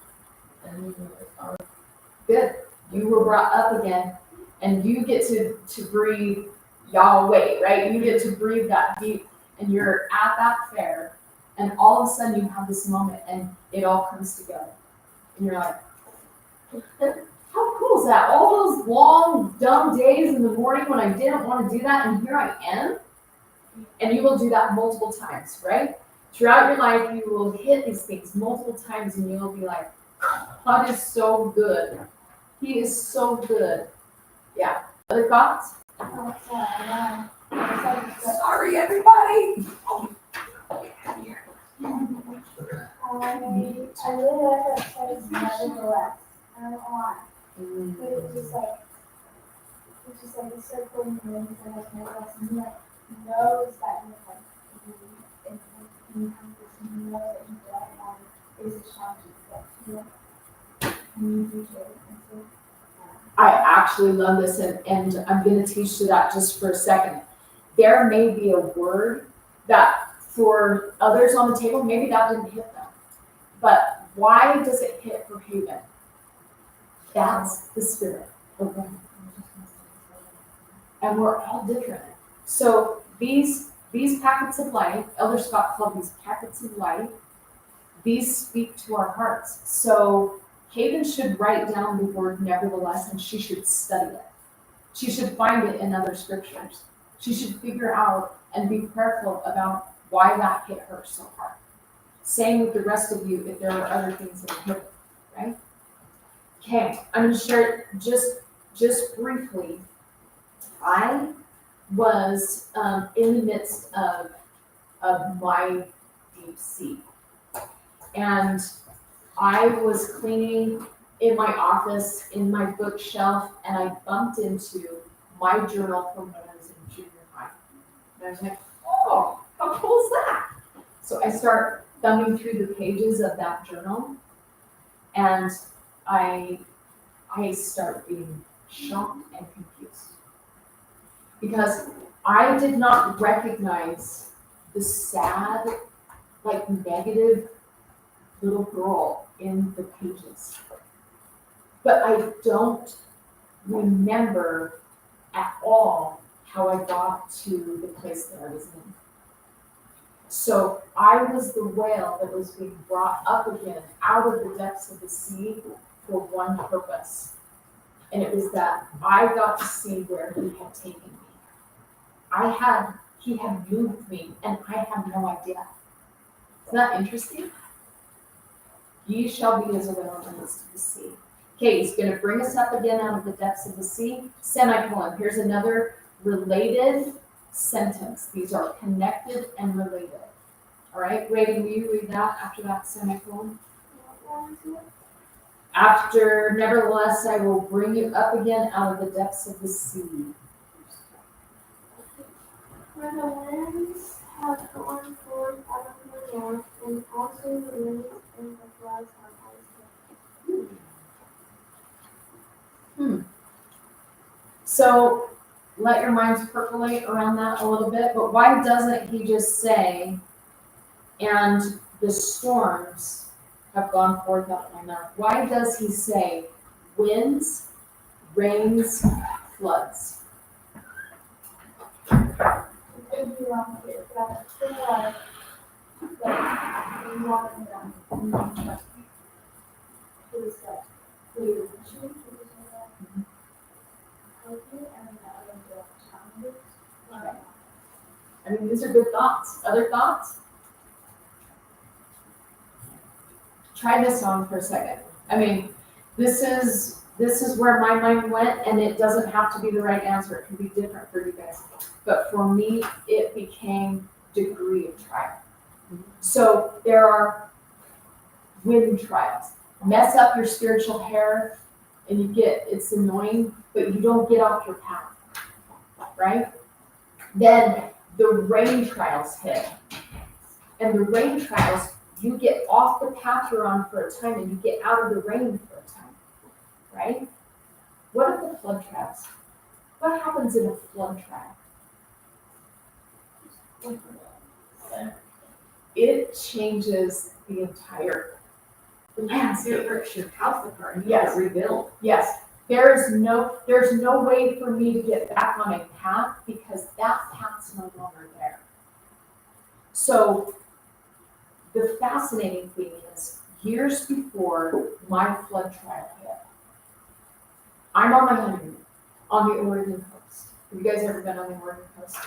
and using my star. Good. You were brought up again, and you get to breathe Yahweh, right? You get to breathe that deep, and you're at that fair, and all of a sudden you have this moment, and it all comes together, and you're like, how cool is that? All those long, dumb days in the morning when I didn't want to do that, and here I am. And you will do that multiple times, right? Throughout your life, you will hit these things multiple times, and you'll be like, God is so good. He is so good. Yeah. Other thoughts? Sorry, everybody. I really like that phrase, nevertheless. I don't know why. But it's just like a circle in the room that has nevertheless, and he like knows that you're like, and you have this know that you feel like there's a challenge that you need to do. I actually love this, and I'm going to teach you that just for a second. There may be a word that for others on the table, maybe that didn't hit them. But why does it hit for Haven? That's the spirit. Okay. And we're all different. So these packets of light, Elder Scott called these packets of light, these speak to our hearts. So Haven should write down the word nevertheless, and she should study it. She should find it in other scriptures. She should figure out and be prayerful about why that hit her so hard. Same with the rest of you if there are other things that are hit, right? Okay, I'm going to share just briefly. I was in the midst of my deep sea. And I was cleaning in my office, in my bookshelf, and I bumped into my journal from when I was in junior high. And I was like, oh, how cool is that? So I start thumbing through the pages of that journal, and I start being shocked and confused. Because I did not recognize the sad, like negative little girl in the pages. But I don't remember at all how I got to the place that I was in. So I was the whale that was being brought up again out of the depths of the sea for one purpose. And it was that I got to see where he had taken me. I had he had moved me and I had no idea. Isn't that interesting? Ye shall be as a whale in the midst of the sea. Okay, he's gonna bring us up again out of the depths of the sea. Semicolon. Here's another related sentence. These are connected and related. All right, Ray, will you read that after that semicolon? After, nevertheless, I will bring you up again out of the depths of the sea. For the winds have gone forth out of the north, and also the winds and the floods have also. So let your minds percolate around that a little bit, but why doesn't he just say, and the storms have gone forth out of my mouth? Why does he say winds, rains, floods? It could be wrong here, but the water, the water down. Is that clear? Okay, and the other challenges. I mean, these are good thoughts. Other thoughts? Try this on for a second. I mean, this is where my mind went, and it doesn't have to be the right answer. It can be different for you guys. But for me, it became degree of trial. So there are wind trials. Mess up your spiritual hair, and it's annoying, but you don't get off your path, right? Then the rain trials hit. And the rain trials, you get off the path you're on for a time and you get out of the rain for a time, right? What are the flood trials? What happens in a flood trial? It changes the entire landscape. It rips your house apart and you Yes. have to rebuild. Yes, there's no way for me to get back on a path because that path's no longer there. So the fascinating thing is, years before my flood trial hit, I'm on my honeymoon on the Oregon coast. Have you guys ever been on the Oregon coast?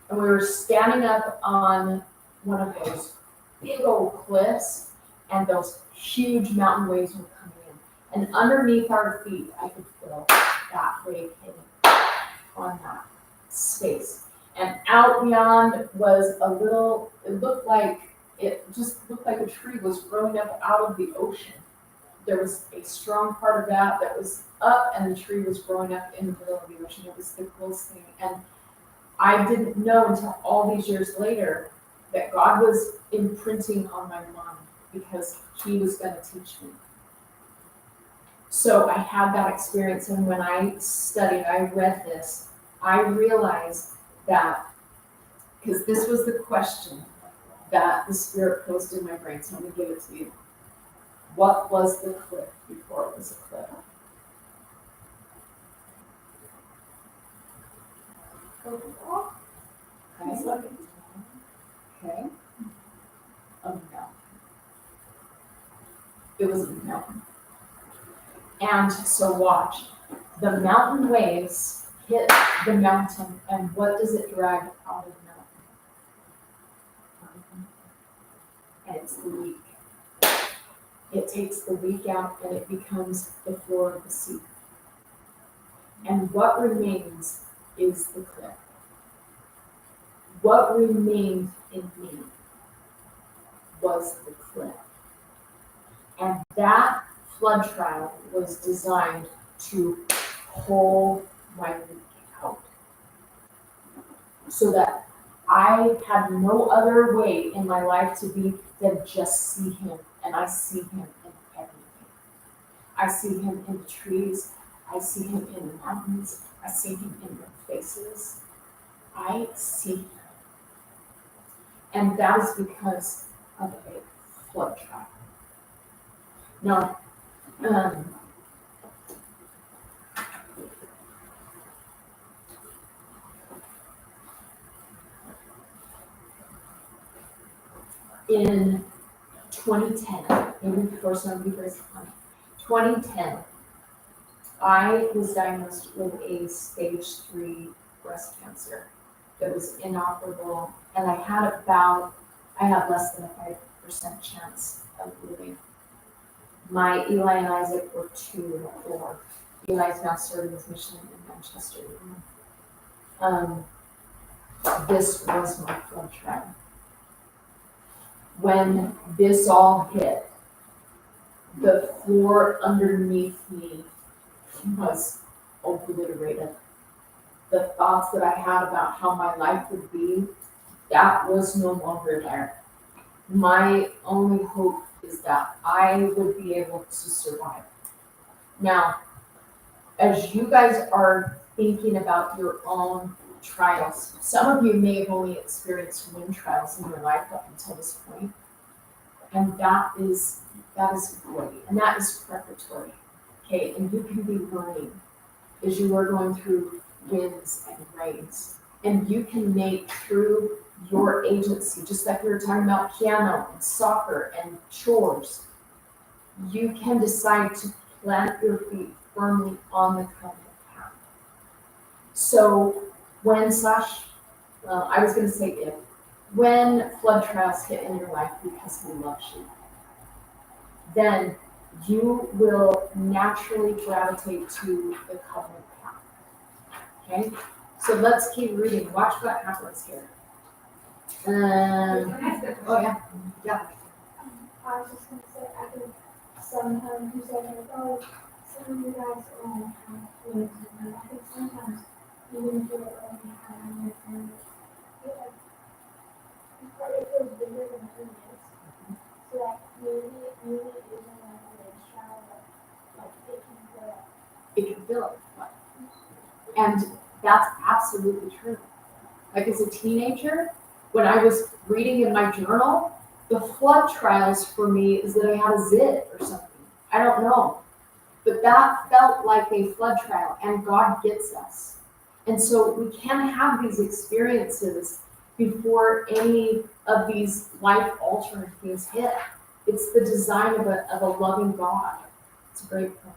And we were standing up on one of those big old cliffs, and those huge mountain waves were coming in. And underneath our feet, I could feel that wave hitting on that space. And out beyond was it just looked like a tree was growing up out of the ocean. There was a strong part of that was up, and the tree was growing up in the middle of the ocean. It was the coolest thing. And I didn't know until all these years later that God was imprinting on my mind because he was going to teach me. So I had that experience, and when I studied, I read this, I realized that, because this was the question that the Spirit posed in my brain, so I'm going to give it to you. What was the cliff before it was a cliff? Okay. A mountain. It was a mountain. And so watch. The mountain waves hit the mountain, and what does it drag out of the mountain? And it's the leak. It takes the leak out and it becomes the floor of the sea. And what remains is the cliff. What remained in me was the cliff. And that flood trial was designed to pull my leak out. So that I had no other way in my life to be than just see him. And I see him in everything. I see him in the trees. I see him in the mountains. I see him in your faces. I see him. And that is because of a flood trial. Now, in 2010, maybe before somebody raised money, 2010, I was diagnosed with a stage 3 breast cancer that was inoperable, and I had less than a 5% chance of living. My Eli and Isaac were 2 and 4. Eli's now serving his mission in Manchester. This was my flood trial. When this all hit, the floor underneath me was obliterated. The thoughts that I had about how my life would be, that was no longer there. My only hope is that I would be able to survive. Now, as you guys are thinking about your own trials, some of you may have only experienced wind trials in your life up until this point, and that is great, and that is preparatory. Okay, and you can be learning as you are going through winds and rains, and you can make through your agency, just like we were talking about piano and soccer and chores, you can decide to plant your feet firmly on the covenant path. So when I was going to say when flood trials hit in your life because he loves you, then you will naturally gravitate to the covenant path. Okay? So let's keep reading. Watch what happens here. Oh yeah. I was just gonna say, I think sometimes you say, like, oh, some of you guys only have kids, and I think sometimes even if you only have your family, it feels bigger than it is. So like maybe it isn't like a big child, but like it can feel it. It can feel it. And that's absolutely true. Like as a teenager, when I was reading in my journal, the flood trials for me is that I had a zit or something. I don't know. But that felt like a flood trial, and God gets us. And so we can have these experiences before any of these life-altering things hit. It's the design of a loving God. It's a great point.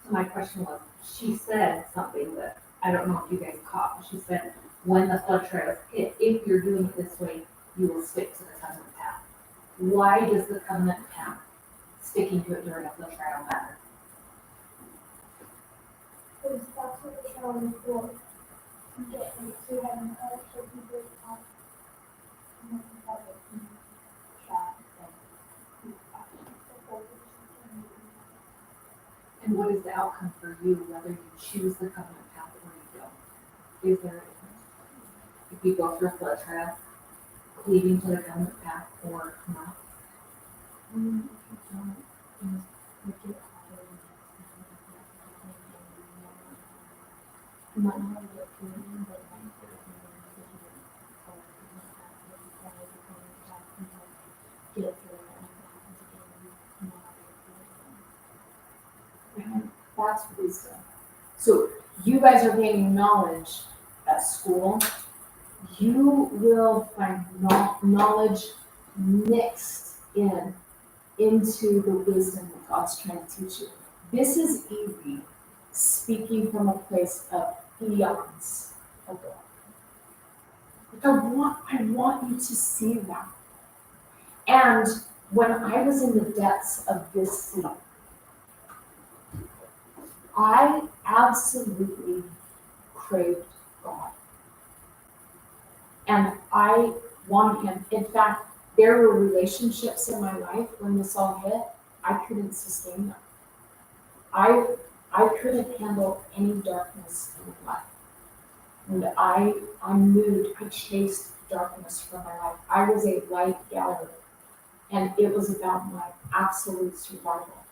My question was, she said something that I don't know if you guys caught, but she said, when the flood trials hit, if you're doing it this way, you will stick to the covenant path. Why does the covenant path sticking to it during a flood trial matter? Because that's what the child is for. You get into heaven, so people talk. And what is the outcome for you, whether you choose the covenant path or you don't? Is there a difference? If you go through a flood trial, cleaving to the covenant path or not? That's wisdom. So you guys are gaining knowledge at school. You will find knowledge mixed into the wisdom that God's trying to teach you. This is Evie speaking from a place of eons ago. Like I want you to see that. And when I was in the depths of this sea, I absolutely craved God. And I wanted him. In fact, there were relationships in my life when this all hit, I couldn't sustain them. I couldn't handle any darkness in my life. And I chased darkness from my life. I was a light gatherer. And it was about my absolute survival.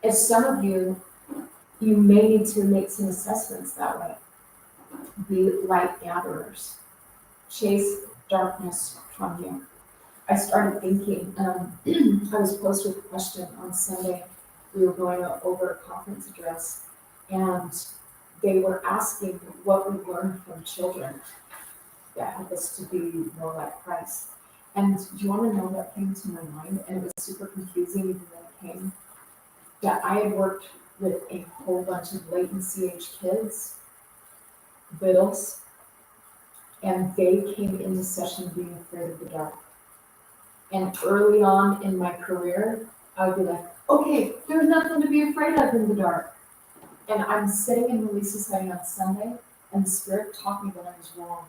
As some of you may need to make some assessments that way. Be light gatherers. Chase darkness from you. I started thinking, I was posed with a question on Sunday. We were going over a conference address, and they were asking what we learned from children that help us to be more like Christ. And do you want to know what came to my mind? And it was super confusing even when it came. That I had worked with a whole bunch of latent CH kids, littles, and they came into session being afraid of the dark. And early on in my career, I would be like, okay, there's nothing to be afraid of in the dark. And I'm sitting in Release Society on Sunday, and the Spirit taught me that I was wrong.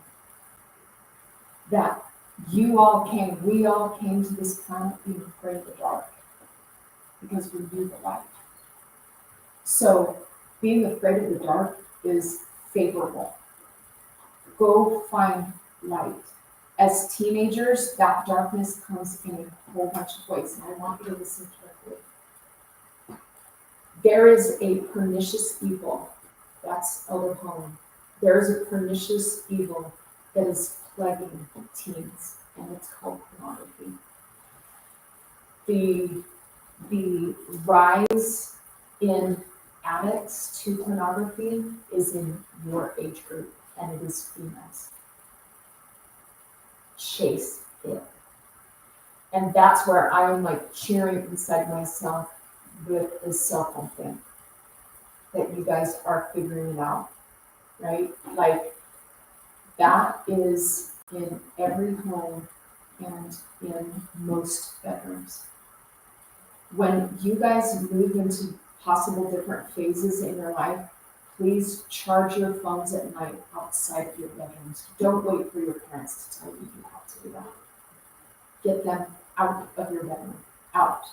That we all came to this planet being afraid of the dark because we knew the light. So being afraid of the dark is favorable. Go find light. As teenagers, that darkness comes in a whole bunch of ways, and I want you to listen carefully. There is a pernicious evil, that's Elder Home. There is a pernicious evil that is plaguing teens, and it's called pornography. The rise in addicts to pornography is in your age group, and it is females. Chase it. And that's where I'm like cheering inside myself with this cell phone thing. That you guys are figuring it out, right? Like that is in every home and in most bedrooms. When you guys move into possible different phases in your life, please charge your phones at night outside of your bedrooms. Don't wait for your parents to tell you how to do that. Get them out of your bedroom, out.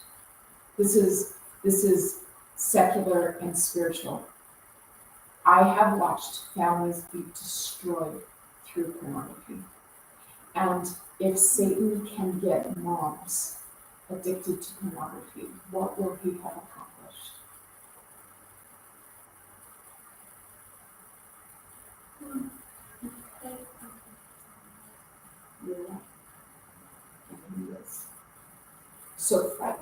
This is secular and spiritual. I have watched families be destroyed through pornography. And if Satan can get moms addicted to pornography, what will he have accomplished? You're right. And he is. So fight.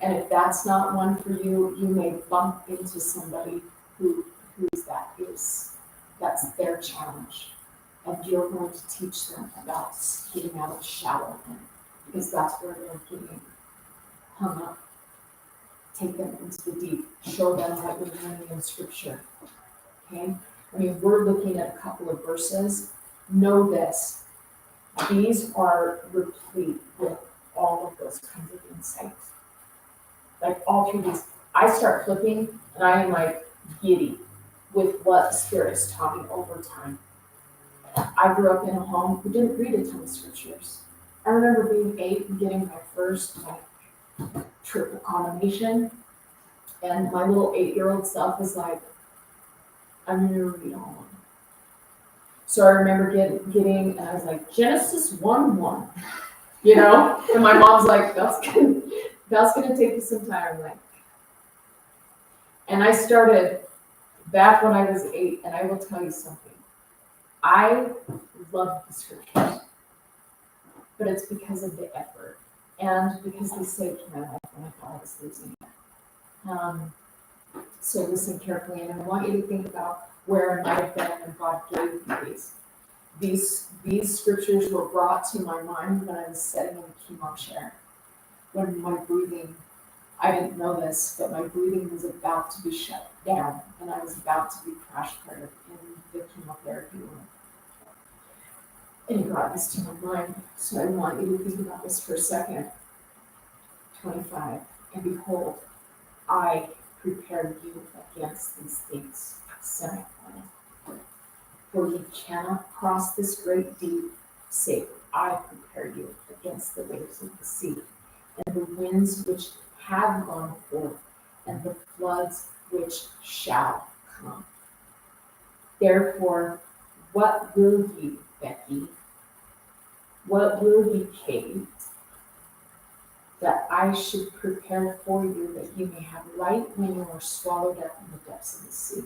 And if that's not one for you, you may bump into somebody that's their challenge. And you're going to teach them about getting out of the shallow end, because that's where they're getting hung up. Take them into the deep. Show them what we're learning in Scripture. Okay? I mean, we're looking at a couple of verses. Know this. These are replete with all of those kinds of insights. Like all through these, I start flipping and I am like giddy with what the Spirit's taught me over time. I grew up in a home who didn't read a ton of scriptures. I remember being 8 and getting my first triple combination, and my little 8-year-old self was like, I'm gonna read all of them. So I remember getting, and I was like, Genesis 1:1, you know? And my mom's like, that's gonna take you some time. I'm like, and I started back when I was 8, and I will tell you something. I love the scriptures, but it's because of the effort and because they saved my life when I thought I was losing it. So listen carefully, and I want you to think about where I might have been when God gave you these. These scriptures were brought to my mind when I was sitting in a chemo chair, when my breathing, I didn't know this, but my breathing was about to be shut down, and I was about to be crash carted in the chemotherapy room. And he brought this to my mind, so I want you to think about this for a second. 25, and behold, I prepared you against these things, semicolon. For you cannot cross this great deep, save I prepare you against the waves of the sea, and the winds which have gone forth, and the floods which shall come. Therefore, what will ye, Becky? What will ye, Kate? That I should prepare for you, that you may have light when you are swallowed up in the depths of the sea.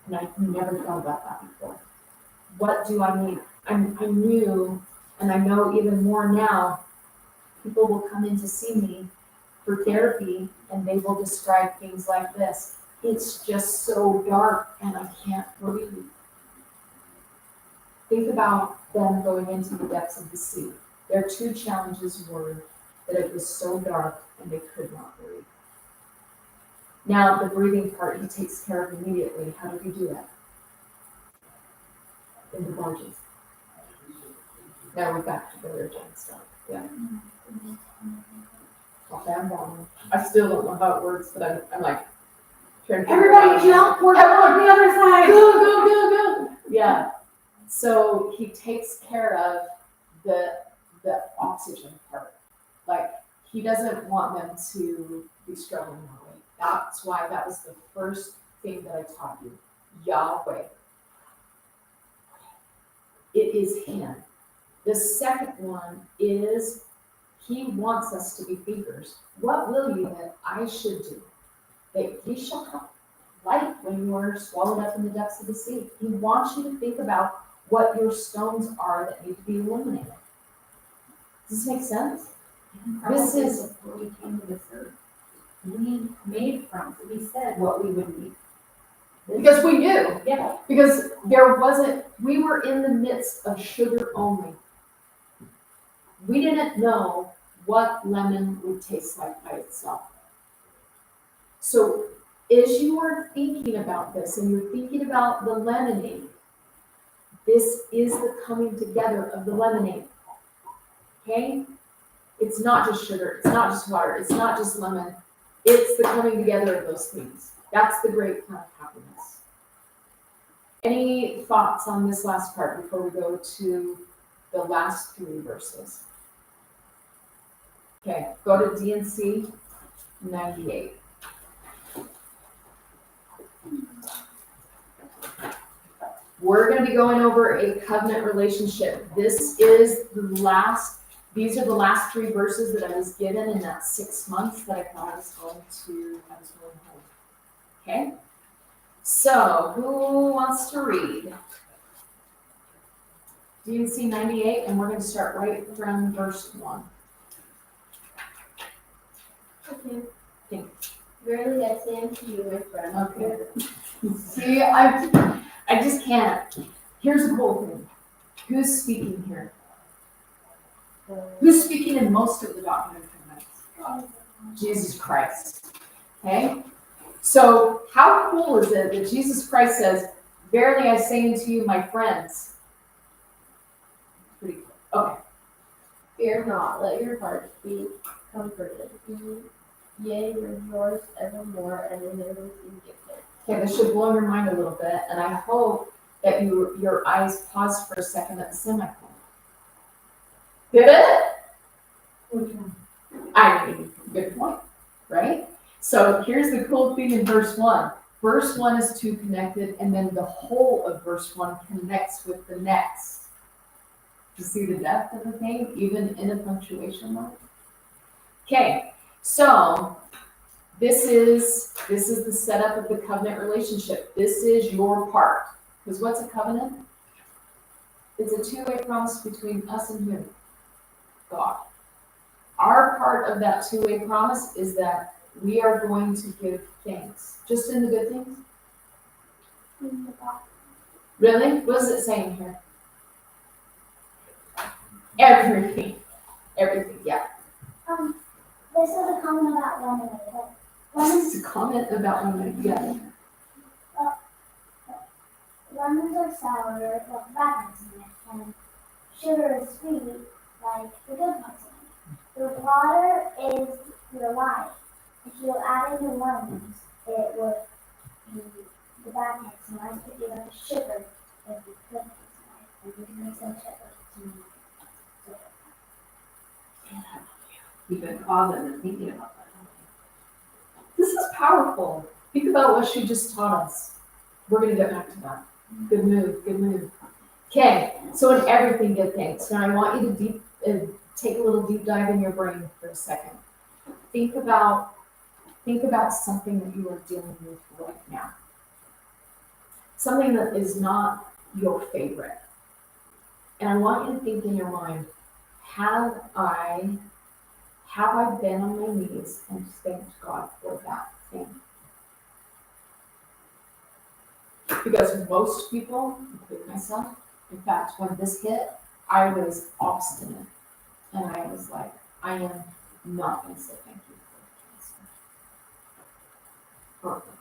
And I've never thought about that before. What do I mean? I knew, and I know even more now, people will come in to see me for therapy, and they will describe things like this. It's just so dark, and I can't breathe. Think about them going into the depths of the sea. Their 2 challenges were that it was so dark and they could not breathe. Now, the breathing part he takes care of immediately. How did he do that? in the margins. Now we're back to the original stuff, yeah. Top and bottom. I still don't know how it works, but I'm like, trying to figure it out. Everybody jump, we're going on the other side. Go. Yeah, so he takes care of the oxygen part. Like, he doesn't want them to be struggling that way. That's why that was the first thing that I taught you. Yahweh. It is him. The second one is he wants us to be thinkers. What will you that I should do? That ye shall have light when you are swallowed up in the depths of the sea. He wants you to think about what your stones are that need to be eliminated. Does this make sense? This is where we came to this earth. We made from, so we said what we would need. because we knew. Yeah. Because we were in the midst of sugar only. We didn't know what lemon would taste like by itself. So as you are thinking about this and you're thinking about the lemonade, this is the coming together of the lemonade. Okay? It's not just sugar, it's not just water, it's not just lemon. It's the coming together of those things. That's the great kind of happiness. Any thoughts on this last part before we go to the last 3 verses? Okay, go to D&C 98. We're going to be going over a covenant relationship. These are the last 3 verses that I was given in that 6 months that I thought I was going home. Okay? So, who wants to read? D&C 98, and we're going to start right from verse 1. Okay. Verily I say unto you, my friend. Okay. See, I just can't. Here's the whole thing. Who's speaking here? Who's speaking in most of the Doctrine and Covenants? Jesus Christ. Okay? So, how cool is it that Jesus Christ says, verily I say unto you, my friends? Pretty cool. Okay. Fear not, let your hearts be comforted. Yea, rejoice evermore, and in everything give thanks. Okay, this should blow your mind a little bit, and I hope that your eyes paused for a second at the semicolon. Did it? I mean, good point, right? So here's the cool thing in verse 1. Verse 1 is 2 connected, and then the whole of verse 1 connects with the next. You see the depth of the thing, even in a punctuation mark? Okay, so this is the setup of the covenant relationship. This is your part. Because what's a covenant? It's a 2-way promise between us and who? God. Our part of that 2-way promise is that we are going to give thanks. Just in the good things? Really? What is it saying here? Everything, yeah. This is a comment about lemonade. This is a comment about lemonade, yeah. Lemons are sour, like fatness in it, and sugar is sweet, like the good parts in it. The water is your life. If you add in the lemons, it would be the bad parts in life. If you add sugar, it would be the good parts in life. And you can make some sugar. You've been pausing and thinking about that. This is powerful. Think about what she just taught us. We're going to get back to that. Good move. Okay, so in everything, give thanks. Now I want you to take a little deep dive in your brain for a second. Think about something that you are dealing with right now. Something that is not your favorite. And I want you to think in your mind, have I been on my knees and thanked God for that thing? Because most people, including myself, in fact, when this hit, I was obstinate. And I was like, I am not going to say thank you for cancer.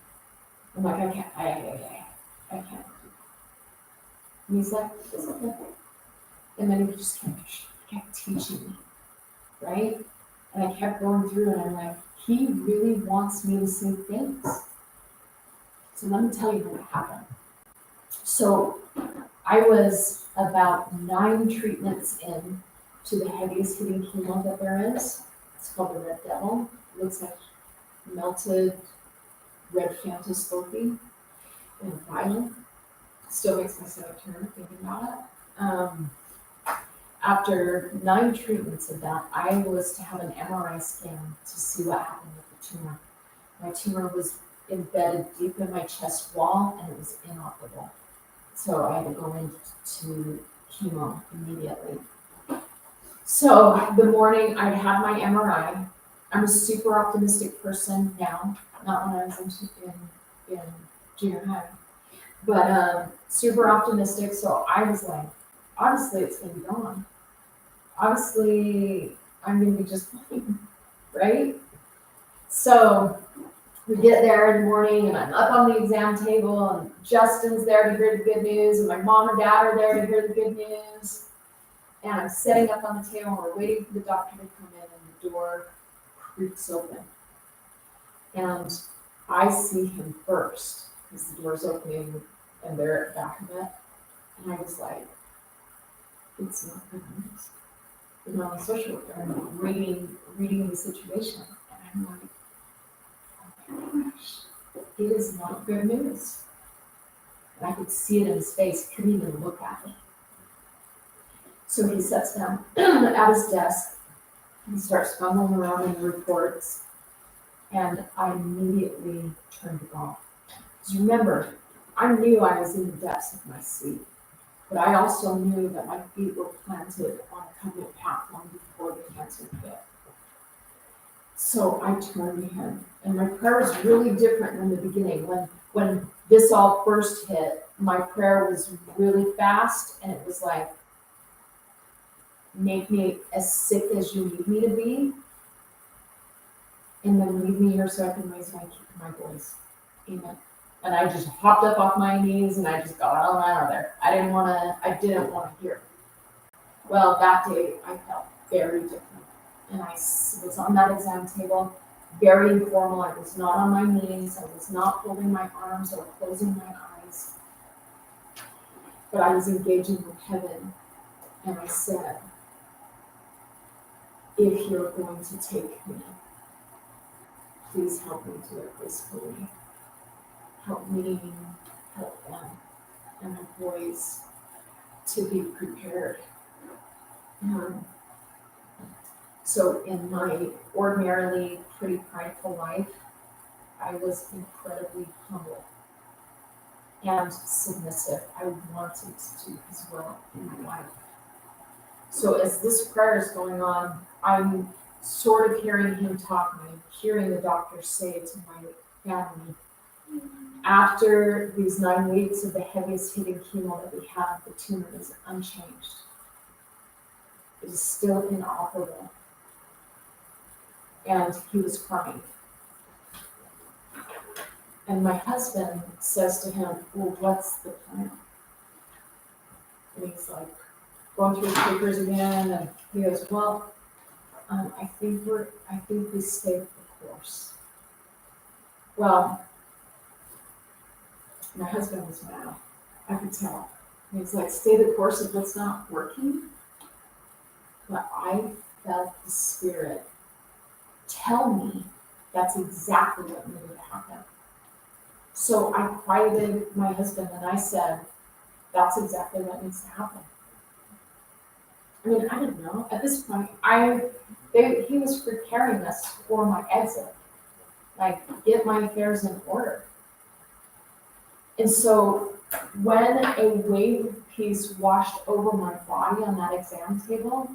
I'm like, I can't. And he's like, it's okay. And then he just kept teaching me, right? And I kept going through and I'm like, he really wants me to say things. So let me tell you what happened. So I was about 9 treatments in to the heaviest hitting chemo that there is. It's called the Red Devil. It looks like melted red Fanta Slurpee in a vial. Still makes my stomach turn thinking about it. After 9 treatments of that, I was to have an MRI scan to see what happened with the tumor. My tumor was embedded deep in my chest wall and it was inoperable. So I had to go into chemo immediately. So the morning I had my MRI, I'm a super optimistic person now, not when I was in junior high, but super optimistic. So I was like, honestly, it's gonna be gone. Honestly, I'm gonna be just fine, right? So we get there in the morning and I'm up on the exam table and Justin's there to hear the good news and my mom and dad are there to hear the good news. And I'm setting up on the table and we're waiting for the doctor to come in and the door creaks open. And I see him first because the door's opening and they're at the back of it. And I was like, it's not good news. You know, on social worker, I'm reading the situation. And I'm like, oh my gosh, it is not good news. And I could see it in his face, couldn't even look at it. So he sits down at his desk, he starts fumbling around in the reports, and I immediately turned it off. Because remember, I knew I was in the depths of my sleep, but I also knew that my feet were planted on a covenant path long before the cancer hit. So I turned to him, and my prayer was really different than the beginning. When this all first hit, my prayer was really fast, and it was like, make me as sick as you need me to be, and then leave me here so I can raise my voice. Amen. And I just hopped up off my knees and I just got on out of there. I didn't want to hear. Well, that day I felt very different. And I was on that exam table, very informal. I was not on my knees. I was not folding my arms or closing my eyes. But I was engaging with heaven. And I said, if you're going to take me, please help me do it gracefully. Help me help them and my boys to be prepared. So in my ordinarily pretty prideful life, I was incredibly humble and submissive. I wanted to do his will in my life. So as this prayer is going on, I'm sort of hearing him talk and I'm hearing the doctor say to my family, after these 9 weeks of the heaviest hitting chemo that we have, the tumor is unchanged. It is still inoperable. And he was crying. And my husband says to him, well, what's the plan? And he's like, going through his papers again, and he goes, well, I think we stayed the course. Well, my husband was mad. I could tell. And he's like, stay the course of what's not working. But I felt the Spirit tell me that's exactly what needed to happen. So I quieted my husband and I said, that's exactly what needs to happen. I mean, I didn't know. At this point, he was preparing us for my exit. Like, get my affairs in order. And so when a wave of peace washed over my body on that exam table,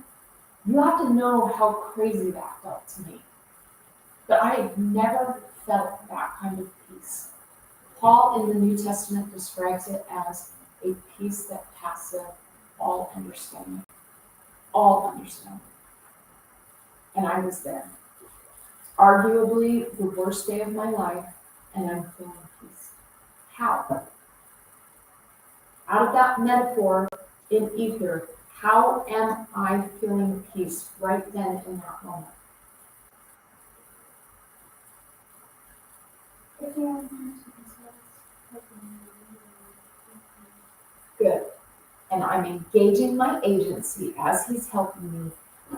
you have to know how crazy that felt to me. But I had never felt that kind of peace. Paul in the New Testament describes it as a peace that passeth all understanding. All understanding. And I was there. Arguably the worst day of my life, and I'm feeling peace. How? out of that metaphor in ether, how am I feeling peace right then in that moment? If you Good. And I'm engaging my agency as he's helping me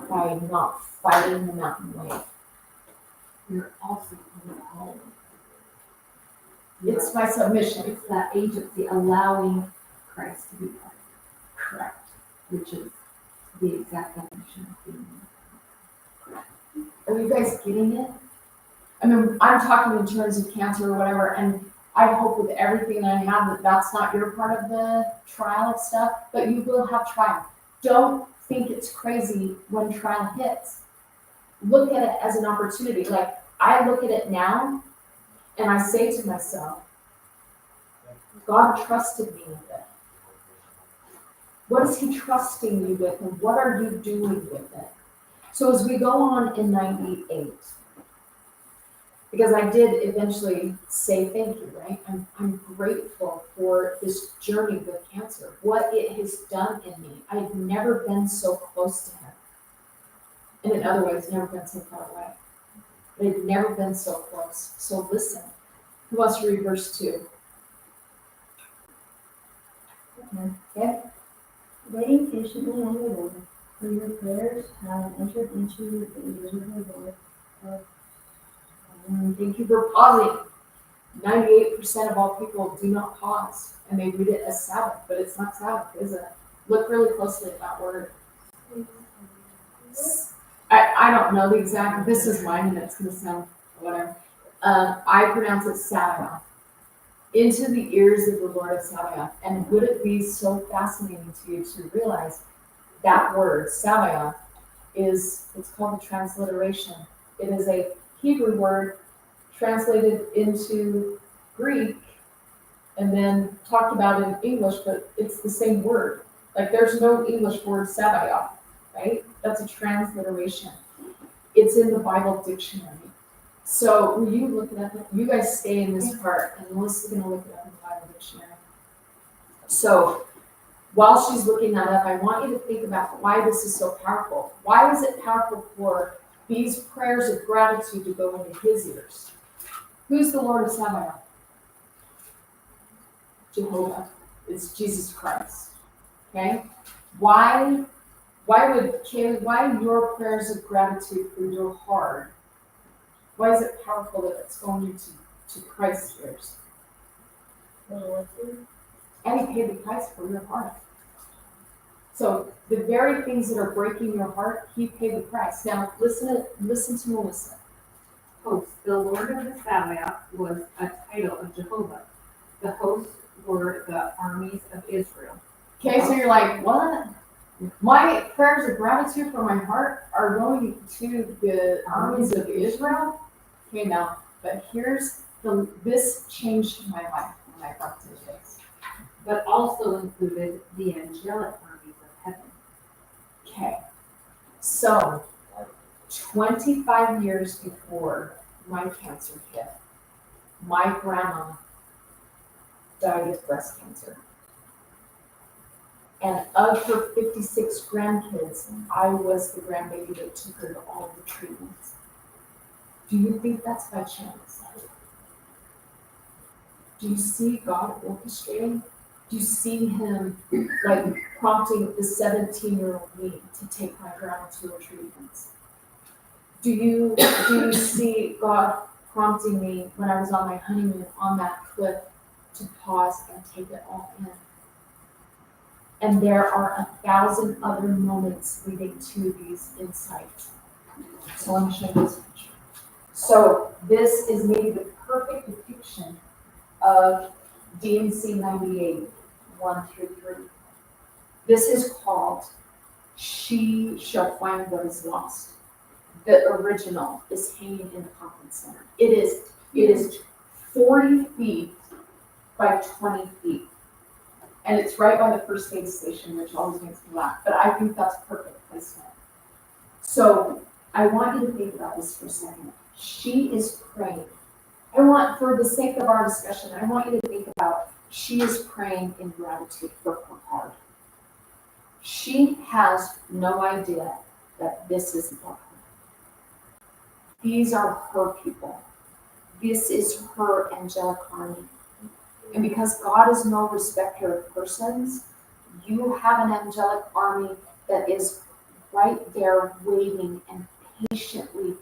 by not fighting the mountain wave. You're also allowing. It's my submission. It's that agency allowing Christ to be part. Correct. Which is the exact definition of being. Are you guys getting it? I mean, I'm talking in terms of cancer or whatever, and I hope with everything that I have that that's not your part of the trial and stuff, but you will have trial. Don't think it's crazy when trial hits. Look at it as an opportunity. Like, I look at it now, and I say to myself, God trusted me with it. What is he trusting you with, and what are you doing with it? So as we go on in 98, because I did eventually say thank you, right? I'm grateful for this journey with cancer, what it has done in me. I've never been so close to him. And in other ways, never been so far away. But I've never been so close. So listen. Who wants to read verse 2? Okay? Waiting patiently on the Lord, for your prayers have entered into the ears of the Lord. Thank you for pausing. 98% of all people do not pause, and they read it as Sabbath, but it's not Sabbath, is it? Look really closely at that word. I don't know the exact, this is mine, and it's going to sound whatever. I pronounce it Sabbath. Into the ears of the Lord of Sabaoth. And would it be so fascinating to you to realize that word, Sabaoth, it's called a transliteration. It is a Hebrew word translated into Greek and then talked about in English, but it's the same word. Like, there's no English word Sabaoth, right? That's a transliteration. It's in the Bible dictionary. So will you look it up? You guys stay in this part, and Melissa's going to look it up in the Bible dictionary. So while she's looking that up, I want you to think about why this is so powerful. Why is it powerful for these prayers of gratitude to go into his ears? Who's the Lord of Sabaoth? Jehovah. It's Jesus Christ. Okay? Why your prayers of gratitude for your heart? Why is it powerful that it's going into Christ's ears? And he paid the price for your heart. So the very things that are breaking your heart, he paid the price. Now listen to Melissa. Host. The Lord of the Sabaoth was a title of Jehovah. The hosts were the armies of Israel. Okay, so you're like, what? My prayers of gratitude for my heart are going to the armies of Israel? Okay, now, but this changed my life when I got to this. But also included the angelic armies of heaven. Okay, so 25 years before my cancer hit, my grandma died of breast cancer. And of her 56 grandkids, I was the grandbaby that took her to all the treatments. Do you think that's by chance? Do you see God orchestrating? Do you see him like prompting the 17-year-old me to take my grandma to her treatments? Do you see God prompting me when I was on my honeymoon on that cliff to pause and take it all in? And there are 1,000 other moments leading to these insights. So let me show you this picture. So this is maybe the perfect depiction of DMC 98, 1 through 3. This is called She Shall Find What Is Lost. The original is hanging in the conference center. It is 40 feet by 20 feet. And it's right by the first aid station, which always makes me laugh. But I think that's perfect placement. So I want you to think about this for a second. She is praying. For the sake of our discussion, I want you to think about She is praying in gratitude for her heart. She has no idea that this is about her. These are her people. This is her angelic army. And because God is no respecter of persons, you have an angelic army that is right there waiting and patiently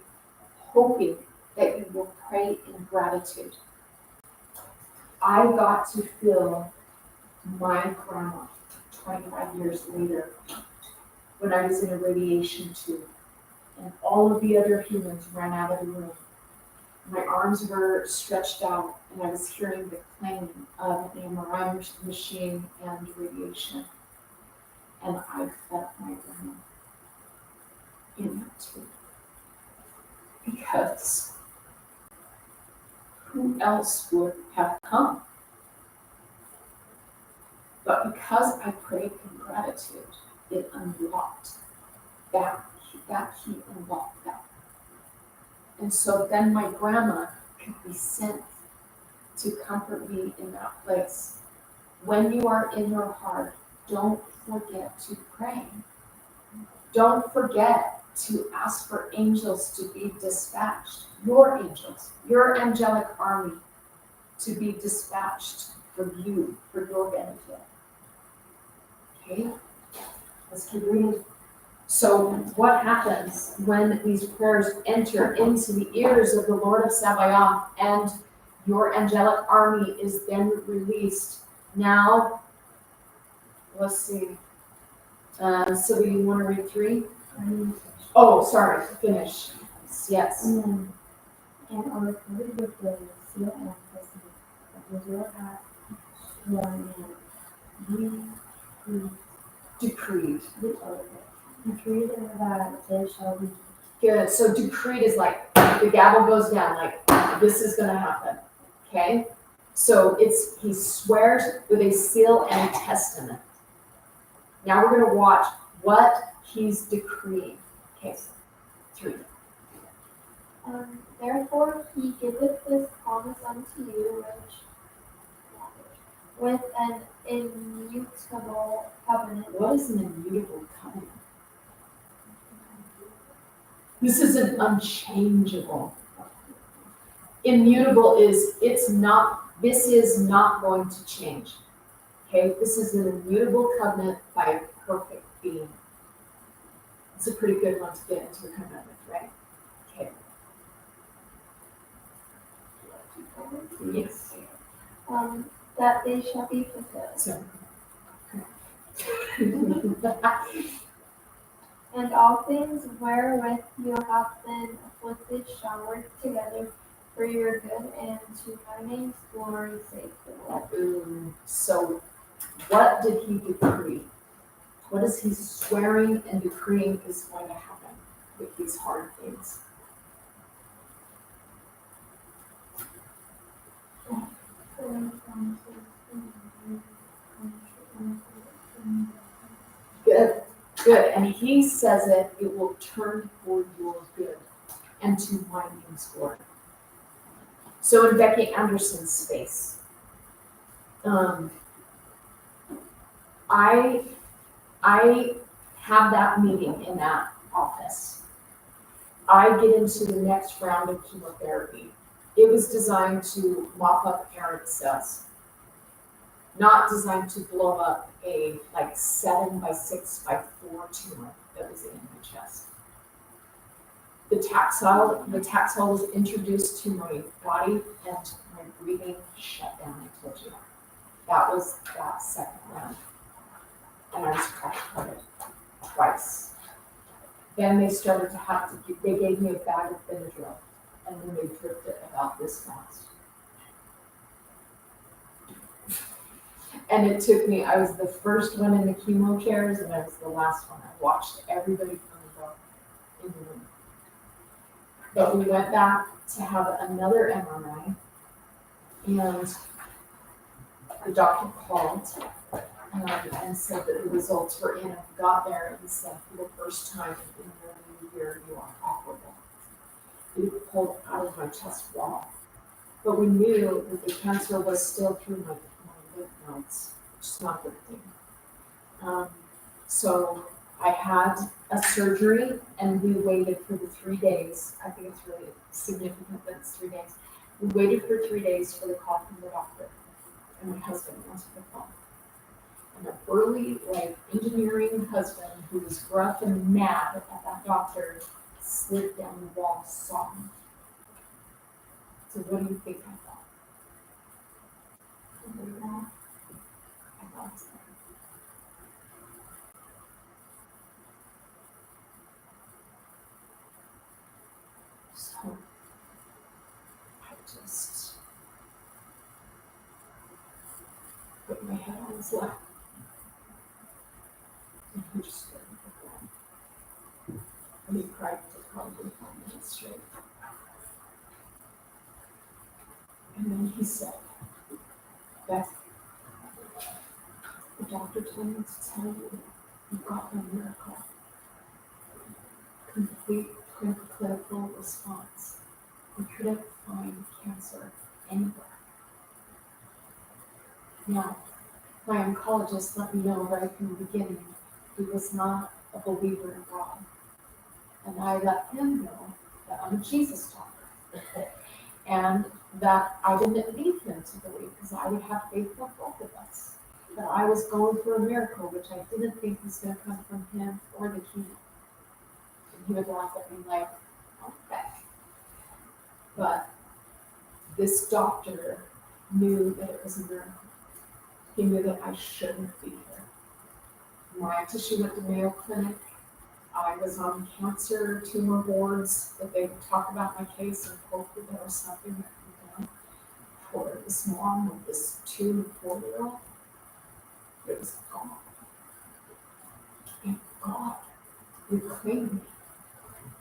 hoping that you will pray in gratitude. I got to feel my grandma 25 years later when I was in a radiation tube and all of the other humans ran out of the room. My arms were stretched out and I was hearing the clang of an MRI machine and radiation. And I felt my grandma in that tube. Because who else would have come? But because I prayed in gratitude, it unlocked that key unlocked that. And so then my grandma could be sent to comfort me in that place. When you are in your heart, don't forget to pray. Don't forget to ask for angels to be dispatched. Your angels, your angelic army to be dispatched for you, for your benefit. Okay? Let's keep reading. So what happens when these prayers enter into the ears of the Lord of Sabaoth and your angelic army is then released? Now, let's see. So you want to read 3? Oh, sorry, finish. Yes. And are recorded with the seal and testament of the Lord hath sworn and Decreed. decreed that they shall be. Good. So decreed is like the gavel goes down, like this is gonna happen. Okay? So he swears with a seal and a testament. Now we're gonna watch what he's decreeing. Okay, 3. Therefore he giveth this promise unto you, with an immutable covenant. What is an immutable covenant? This is an unchangeable. Immutable is this is not going to change. Okay, this is an immutable covenant by a perfect being. It's a pretty good one to get into a covenant with, right? Okay. Yes. That they shall be fulfilled. So. And all things wherewith you have been afflicted shall work together for your good and to my name's glory, saith the Lord. So, what did he decree? What is he swearing and decreeing is going to happen with these hard things? Good, good. And he says it will turn for your good and to my name's glory. So in Becky Anderson's space, I have that meeting in that office. I get into the next round of chemotherapy. It was designed to mop up Aaron's cells, not designed to blow up a 7 by 6 by 4 tumor that was in my chest. The Taxol was introduced to my body and my breathing shut down, I told you. That was that second round. And I was crash-carded twice. Then they started to they gave me a bag of Benadryl, and then they dripped it about this fast. And it took me, I was the first one in the chemo chairs, and I was the last one. I watched everybody come and go in the room. But we went back to have another MRI, and the doctor called and said that the results were in. I got there and said, for the first time in more than a year, you are operable. It pulled out of my chest wall. But we knew that the cancer was still through my lymph nodes, which is not a good thing. So I had a surgery and we waited for the 3 days. I think it's really significant that it's 3 days. We waited for 3 days for the call from the doctor. And my husband answered the phone. And a burly, like, engineering husband who was gruff and mad at that doctor slid down the wall sobbing. So what do you think I thought? I thought so. So I just put my head on his lap. And he just stared at the ground. And he cried for probably 5 minutes straight. And then he said, Beth, the doctor told me to tell you, you got a miracle. Complete clinical response. We couldn't find cancer anywhere. Now, my oncologist let me know right from the beginning he was not a believer in God. And I let him know that I'm a Jesus talker. And that I didn't need him to believe because I would have faith with both of us. That I was going for a miracle, which I didn't think was going to come from him or the chemo. And he would laugh at me like, okay. But this doctor knew that it was a miracle. He knew that I shouldn't be here. Right after she went to Mayo Clinic, I was on cancer tumor boards that they would talk about my case and hope that there was something that could be done for this mom with this 2 and 4-year-old. It was God. And God reclaimed me.